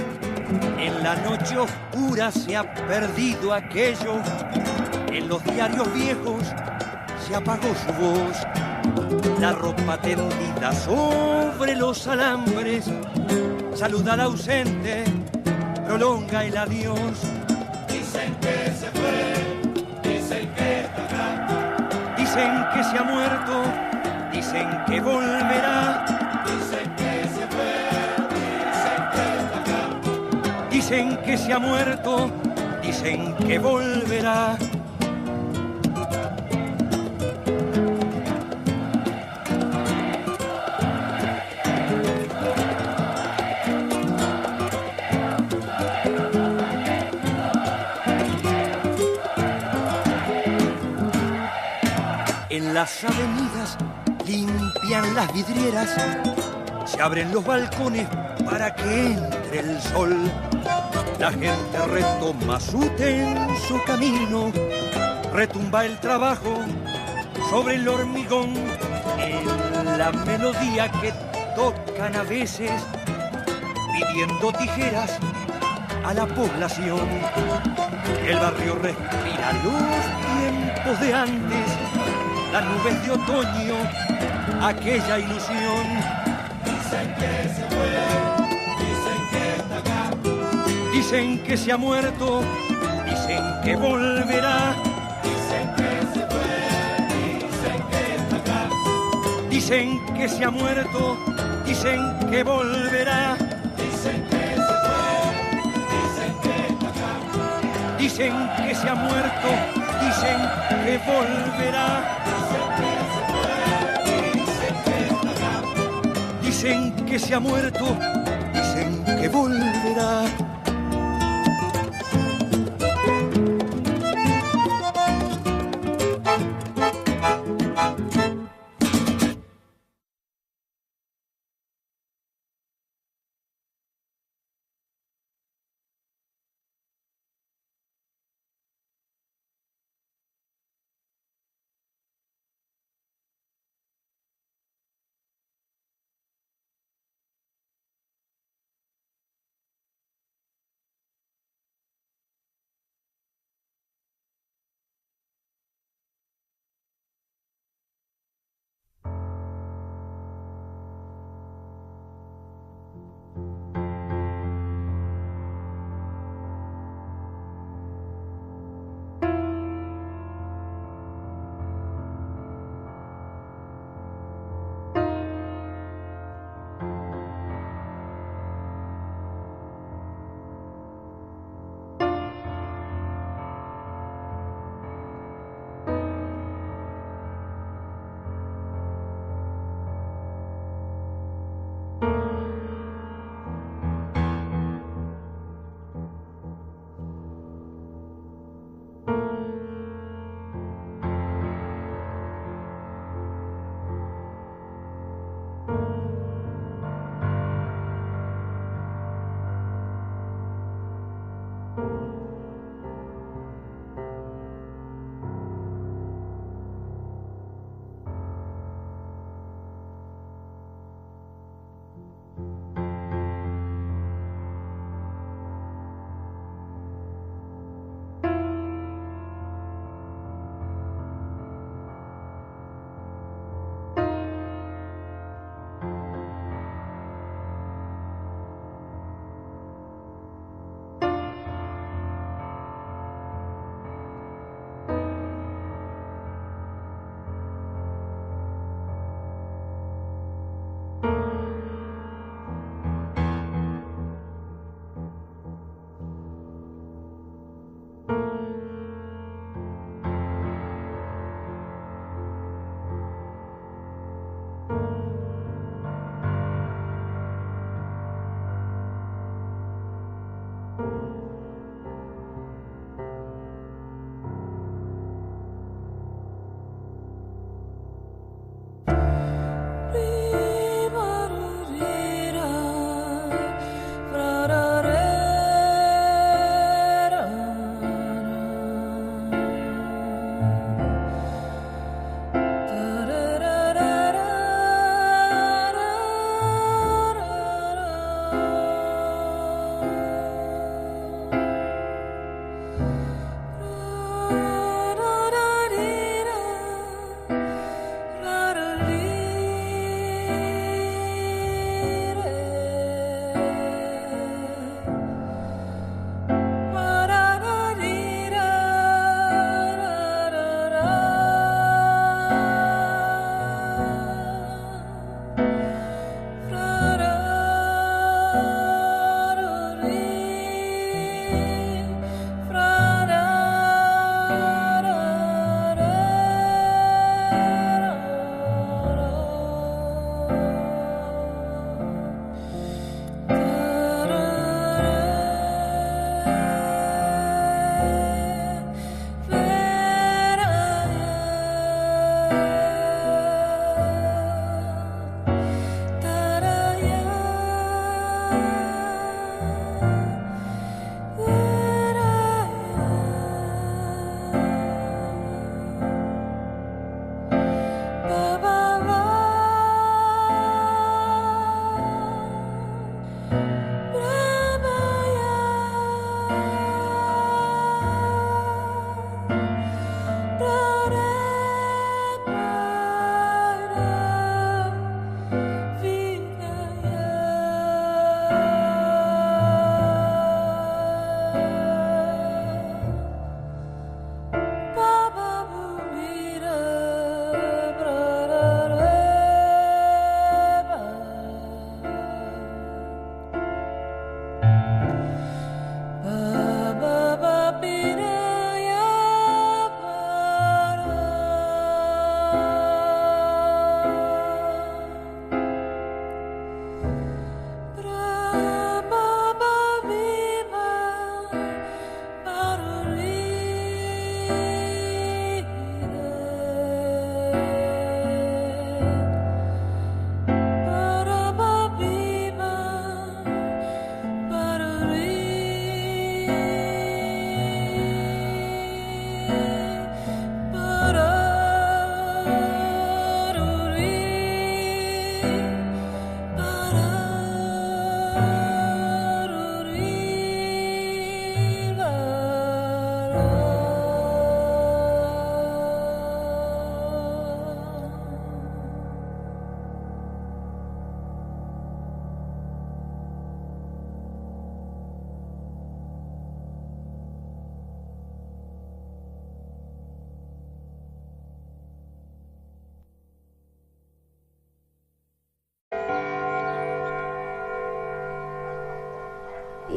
En la noche oscura se ha perdido aquello, en los diarios viejos se apagó su voz. La ropa tendida sobre los alambres saluda al ausente, prolonga el adiós. Dicen que se fue, dicen que estará, dicen que se ha muerto, dicen que volverá. Dicen que se fue, dicen que estará, dicen que se ha muerto, dicen que volverá. Las avenidas limpian las vidrieras, se abren los balcones para que entre el sol. La gente retoma su tenso camino, retumba el trabajo sobre el hormigón, en la melodía que tocan a veces, pidiendo tijeras a la población. El barrio respira los tiempos de antes, las nubes de otoño, aquella ilusión. Dicen que se fue, dicen que está acá. Dicen que se ha muerto, dicen que volverá. Dicen que se fue, dicen que está acá. Dicen que se ha muerto, dicen que volverá. Dicen que se fue, dicen que está acá. Dicen que se ha muerto, dicen que volverá. Dicen que se ha muerto, dicen que volverá.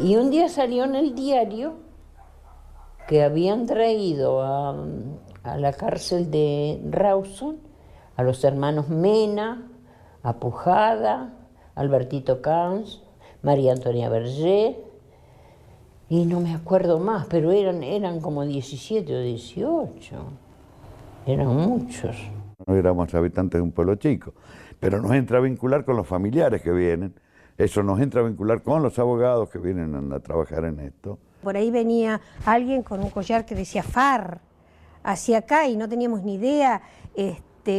Y un día salió en el diario que habían traído a la cárcel de Rawson a los hermanos Mena, a Pujada, Albertito Camps, María Antonia Berger, y no me acuerdo más, pero eran como 17 o 18, eran muchos. No éramos habitantes de un pueblo chico, pero nos entra a vincular con los familiares que vienen, eso nos entra a vincular con los abogados que vienen a trabajar en esto. Por ahí venía alguien con un collar que decía FAR hacia acá y no teníamos ni idea,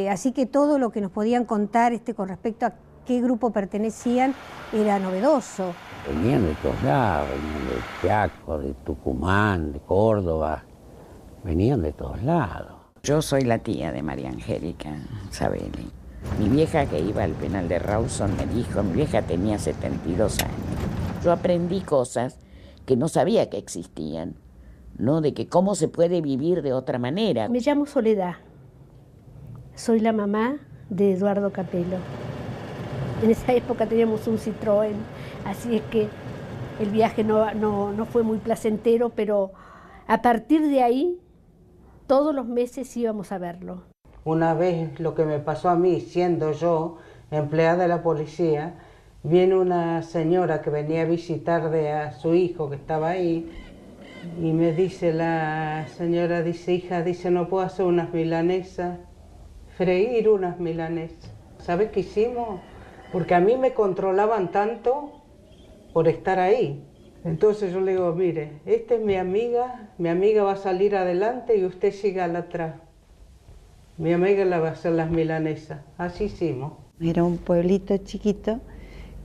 así que todo lo que nos podían contar con respecto a qué grupo pertenecían era novedoso. Venían de todos lados, venían de Chaco, de Tucumán, de Córdoba, venían de todos lados. Yo soy la tía de María Angélica Sabelli. Mi vieja que iba al penal de Rawson me dijo, mi vieja tenía 72 años. Yo aprendí cosas que no sabía que existían, ¿no? De que cómo se puede vivir de otra manera. Me llamo Soledad. Soy la mamá de Eduardo Capello. En esa época teníamos un Citroën, así es que el viaje no fue muy placentero, pero a partir de ahí, todos los meses íbamos a verlo. Una vez lo que me pasó a mí, siendo yo empleada de la policía, viene una señora que venía a visitar a su hijo que estaba ahí, y me dice la señora, dice, hija, dice, no puedo hacer unas milanesas, freír unas milanesas. ¿Sabes qué hicimos? Porque a mí me controlaban tanto por estar ahí. Entonces yo le digo, mire, esta es mi amiga va a salir adelante y usted siga al atrás. Mi amiga la va a hacer las milanesas. Así hicimos. Era un pueblito chiquito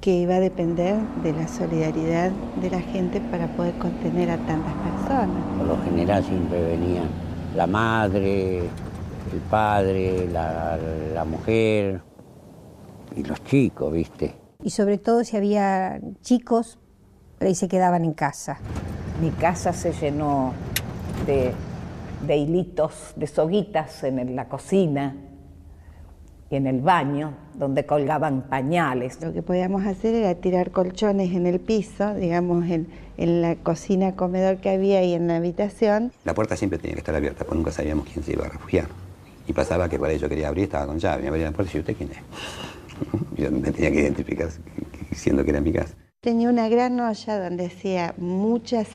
que iba a depender de la solidaridad de la gente para poder contener a tantas personas. Por lo general siempre venían la madre, el padre, la mujer y los chicos, ¿viste? Y sobre todo si había chicos, ahí se quedaban en casa. Mi casa se llenó de hilitos, de soguitas en la cocina y en el baño, donde colgaban pañales. Lo que podíamos hacer era tirar colchones en el piso, digamos, en la cocina, comedor que había ahí en la habitación. La puerta siempre tenía que estar abierta, porque nunca sabíamos quién se iba a refugiar. Y pasaba que por ahí yo quería abrir, estaba con llave, me abría la puerta y ¿usted quién es? Yo me tenía que identificar diciendo que era mi casa. Tenía una gran olla donde hacía muchas.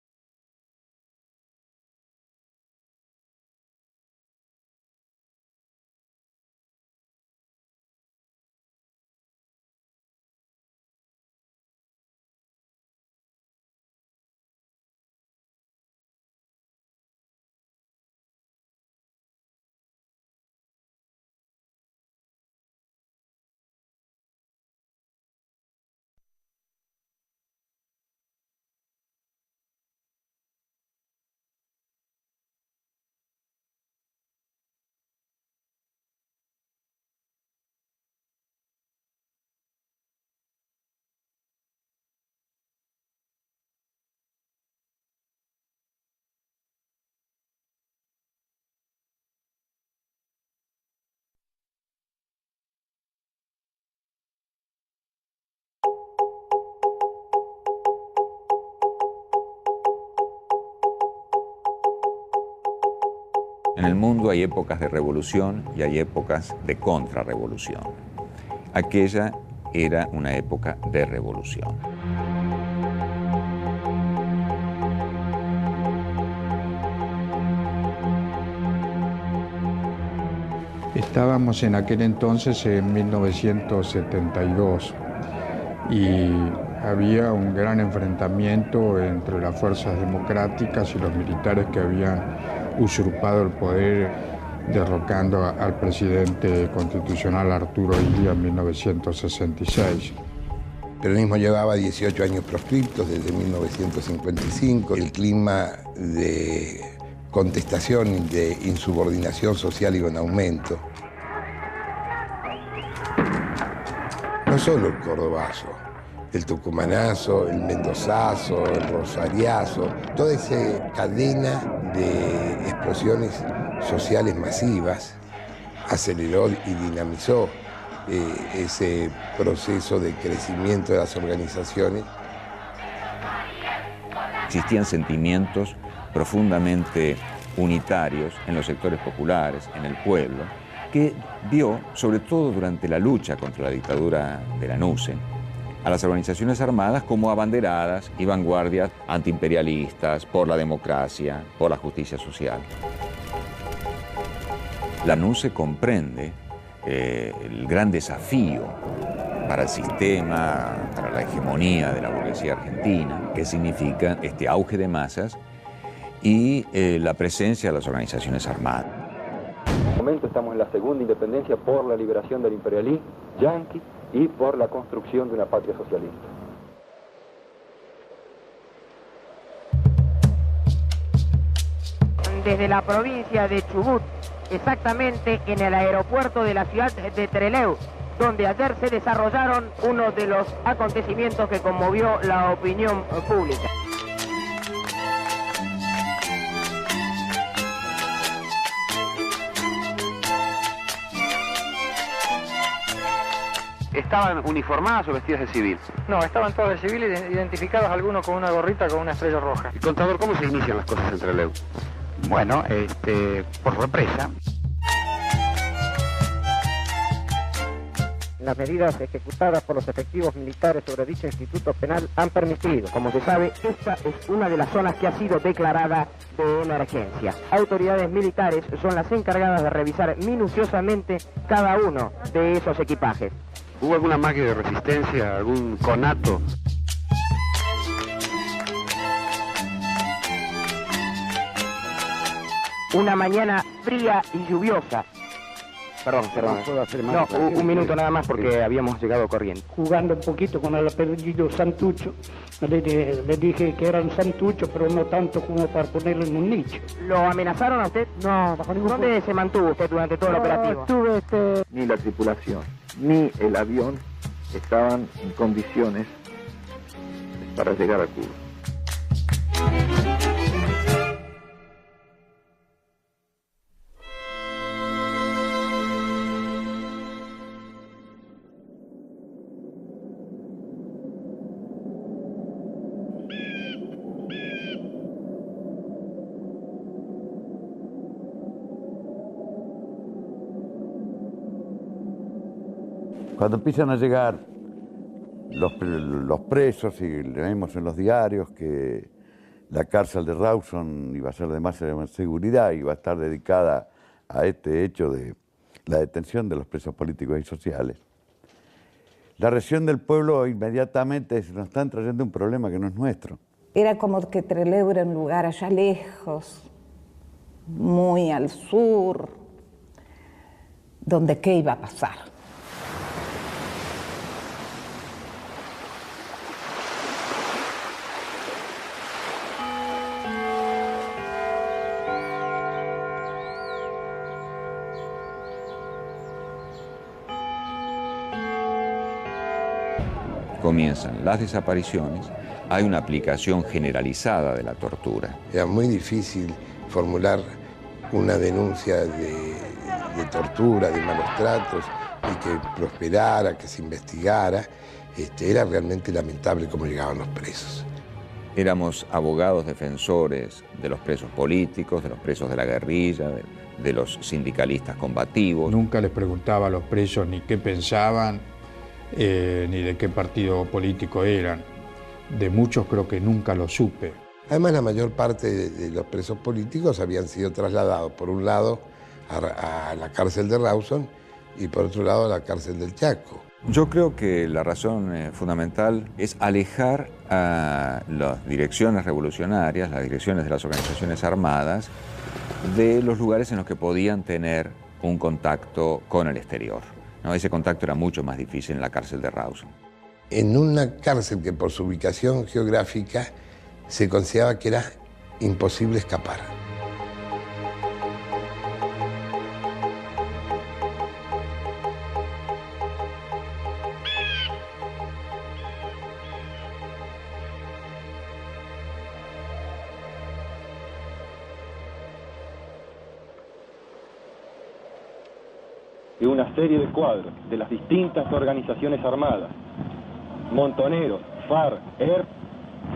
En el mundo hay épocas de revolución y hay épocas de contrarrevolución. Aquella era una época de revolución. Estábamos en aquel entonces en 1972 y había un gran enfrentamiento entre las fuerzas democráticas y los militares que habían usurpado el poder derrocando al presidente constitucional Arturo Illia en 1966. El peronismo llevaba 18 años proscriptos desde 1955. El clima de contestación y de insubordinación social iba en aumento. No solo el cordobazo, el tucumanazo, el mendozazo, el rosariazo, toda esa cadena de explosiones sociales masivas aceleró y dinamizó ese proceso de crecimiento de las organizaciones. Existían sentimientos profundamente unitarios en los sectores populares, en el pueblo, que vio, sobre todo durante la lucha contra la dictadura de la NUCE, a las organizaciones armadas como abanderadas y vanguardias antiimperialistas, por la democracia, por la justicia social. La NUCE comprende el gran desafío para el sistema, para la hegemonía de la burguesía argentina, que significa este auge de masas y la presencia de las organizaciones armadas. En este momento estamos en la segunda independencia por la liberación del imperialismo yanqui y por la construcción de una patria socialista. Desde la provincia de Chubut, exactamente en el aeropuerto de la ciudad de Trelew, donde ayer se desarrollaron uno de los acontecimientos que conmovió la opinión pública. ¿Estaban uniformadas o vestidas de civil? No, estaban todos de civil, identificados algunos con una gorrita con una estrella roja. Y contador, ¿cómo se inician las cosas en Trelew? Bueno, por sorpresa. Las medidas ejecutadas por los efectivos militares sobre dicho instituto penal han permitido, como se sabe, esta es una de las zonas que ha sido declarada de emergencia. Autoridades militares son las encargadas de revisar minuciosamente cada uno de esos equipajes. ¿Hubo alguna máquina de resistencia, algún conato? Una mañana fría y lluviosa. Perdón. No, un minuto nada más porque habíamos llegado corriendo. Jugando un poquito con el apellido Santucho, le dije que eran Santucho, pero no tanto como para ponerlo en un nicho. ¿Lo amenazaron a usted? No, bajo ningún punto. ¿Dónde se mantuvo usted durante todo el operativo? Ni la tripulación, ni el avión estaban en condiciones para llegar a Cuba. Cuando empiezan a llegar los presos y leemos en los diarios que la cárcel de Rawson iba a ser de máxima seguridad y iba a estar dedicada a este hecho de la detención de los presos políticos y sociales, la reacción del pueblo inmediatamente es: nos están trayendo un problema que no es nuestro. Era como que Trelew era un lugar allá lejos, muy al sur, donde qué iba a pasar. Comienzan las desapariciones, hay una aplicación generalizada de la tortura. Era muy difícil formular una denuncia de tortura, de malos tratos, y que prosperara, que se investigara. Era realmente lamentable cómo llegaban los presos. Éramos abogados defensores de los presos políticos, de los presos de la guerrilla, de los sindicalistas combativos. Nunca les preguntaba a los presos ni qué pensaban, ni de qué partido político eran. De muchos creo que nunca lo supe. Además, la mayor parte de los presos políticos habían sido trasladados, por un lado, a la cárcel de Rawson y por otro lado a la cárcel del Chaco. Yo creo que la razón fundamental es alejar a las direcciones revolucionarias, las direcciones de las organizaciones armadas, de los lugares en los que podían tener un contacto con el exterior, ¿no? Ese contacto era mucho más difícil en la cárcel de Rawson. En una cárcel que por su ubicación geográfica se consideraba que era imposible escapar. Y una serie de cuadros de las distintas organizaciones armadas, Montoneros, FARC, ERP,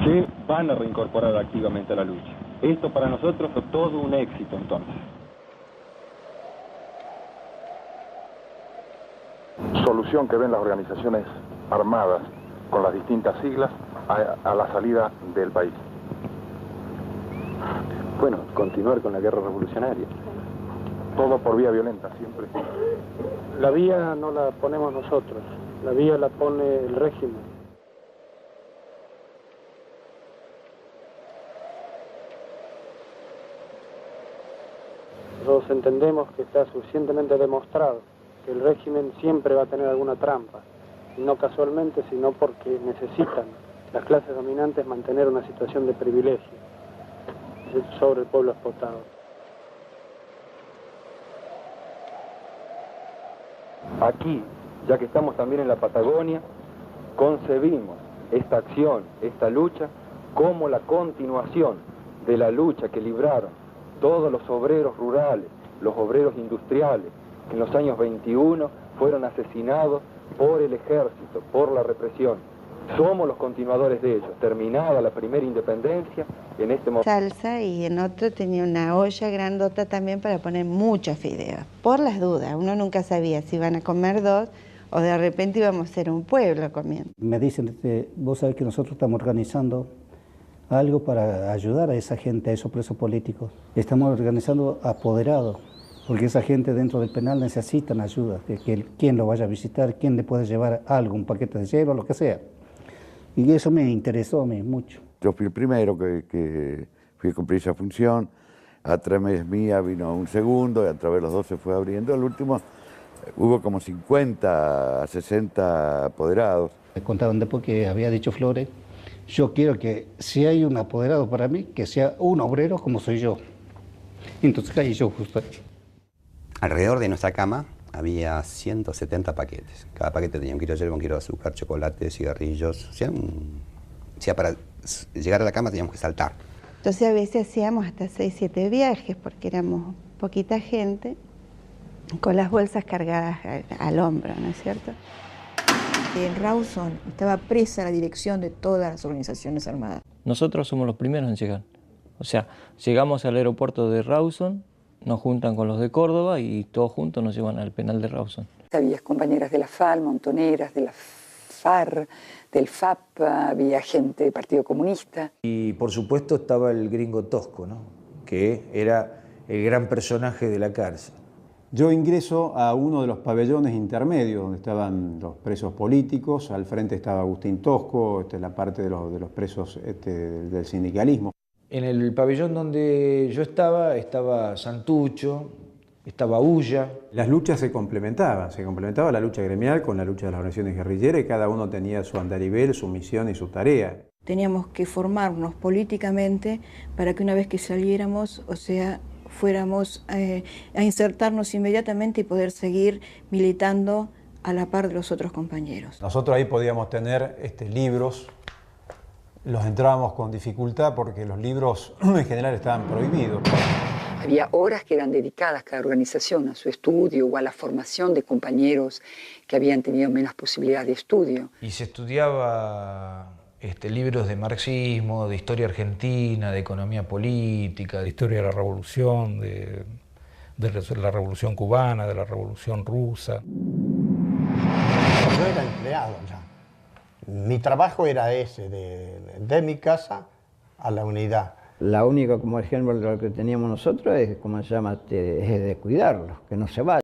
se van a reincorporar activamente a la lucha. Esto para nosotros fue todo un éxito entonces. Solución que ven las organizaciones armadas con las distintas siglas a la salida del país. Bueno, continuar con la guerra revolucionaria. Todo por vía violenta, siempre. La vía no la ponemos nosotros, la vía la pone el régimen. Nosotros entendemos que está suficientemente demostrado que el régimen siempre va a tener alguna trampa, y no casualmente, sino porque necesitan las clases dominantes mantener una situación de privilegio sobre el pueblo explotado. Aquí, ya que estamos también en la Patagonia, concebimos esta acción, esta lucha, como la continuación de la lucha que libraron todos los obreros rurales, los obreros industriales, que en los años 21 fueron asesinados por el ejército, por la represión. Somos los continuadores de ellos. Terminada la primera independencia, en este momento... Salsa, y en otro tenía una olla grandota también para poner muchos fideos. Por las dudas, uno nunca sabía si iban a comer dos o de repente íbamos a ser un pueblo comiendo. Me dicen, vos sabés que nosotros estamos organizando algo para ayudar a esa gente, a esos presos políticos. Estamos organizando apoderados, porque esa gente dentro del penal necesitan ayuda, que quien lo vaya a visitar, quien le puede llevar algo, un paquete de hielo, lo que sea. Y eso me interesó a mí mucho. Yo fui el primero que fui a cumplir esa función. A través mía vino un segundo y a través de los dos se fue abriendo. Al último hubo como 50 a 60 apoderados. Me contaron después que había dicho Flores, yo quiero que si hay un apoderado para mí, que sea un obrero como soy yo. Entonces caí yo justo ahí. Alrededor de nuestra cama había 170 paquetes. Cada paquete tenía 1 kilo de hielo, 1 kilo de azúcar, chocolate, cigarrillos. O sea, para llegar a la cama teníamos que saltar. Entonces a veces hacíamos hasta 6, 7 viajes porque éramos poquita gente con las bolsas cargadas al hombro, ¿no es cierto? En Rawson estaba presa la dirección de todas las organizaciones armadas. Nosotros somos los primeros en llegar. O sea, llegamos al aeropuerto de Rawson, nos juntan con los de Córdoba y todos juntos nos llevan al penal de Rawson. Había compañeras de la FAL, montoneras de la FAR, del FAP, había gente del Partido Comunista. Y por supuesto estaba el gringo Tosco, ¿no? Que era el gran personaje de la cárcel. Yo ingreso a uno de los pabellones intermedios donde estaban los presos políticos. Al frente estaba Agustín Tosco, la parte de los presos del sindicalismo. En el pabellón donde yo estaba Santucho, estaba Ulla. Las luchas se complementaba la lucha gremial con la lucha de las organizaciones guerrilleras y cada uno tenía su andarivel, su misión y su tarea. Teníamos que formarnos políticamente para que una vez que saliéramos, o sea, fuéramos a insertarnos inmediatamente y poder seguir militando a la par de los otros compañeros. Nosotros ahí podíamos tener libros. Los entrábamos con dificultad porque los libros en general estaban prohibidos. Había horas que eran dedicadas cada organización a su estudio o a la formación de compañeros que habían tenido menos posibilidad de estudio. Y se estudiaba libros de marxismo, de historia argentina, de economía política, de historia de la revolución, de la revolución cubana, de la revolución rusa. Yo era empleado ya. Mi trabajo era ese, de mi casa a la unidad. La única, como ejemplo, de lo que teníamos nosotros es, ¿cómo se llama?, es de cuidarlos, que no se vayan.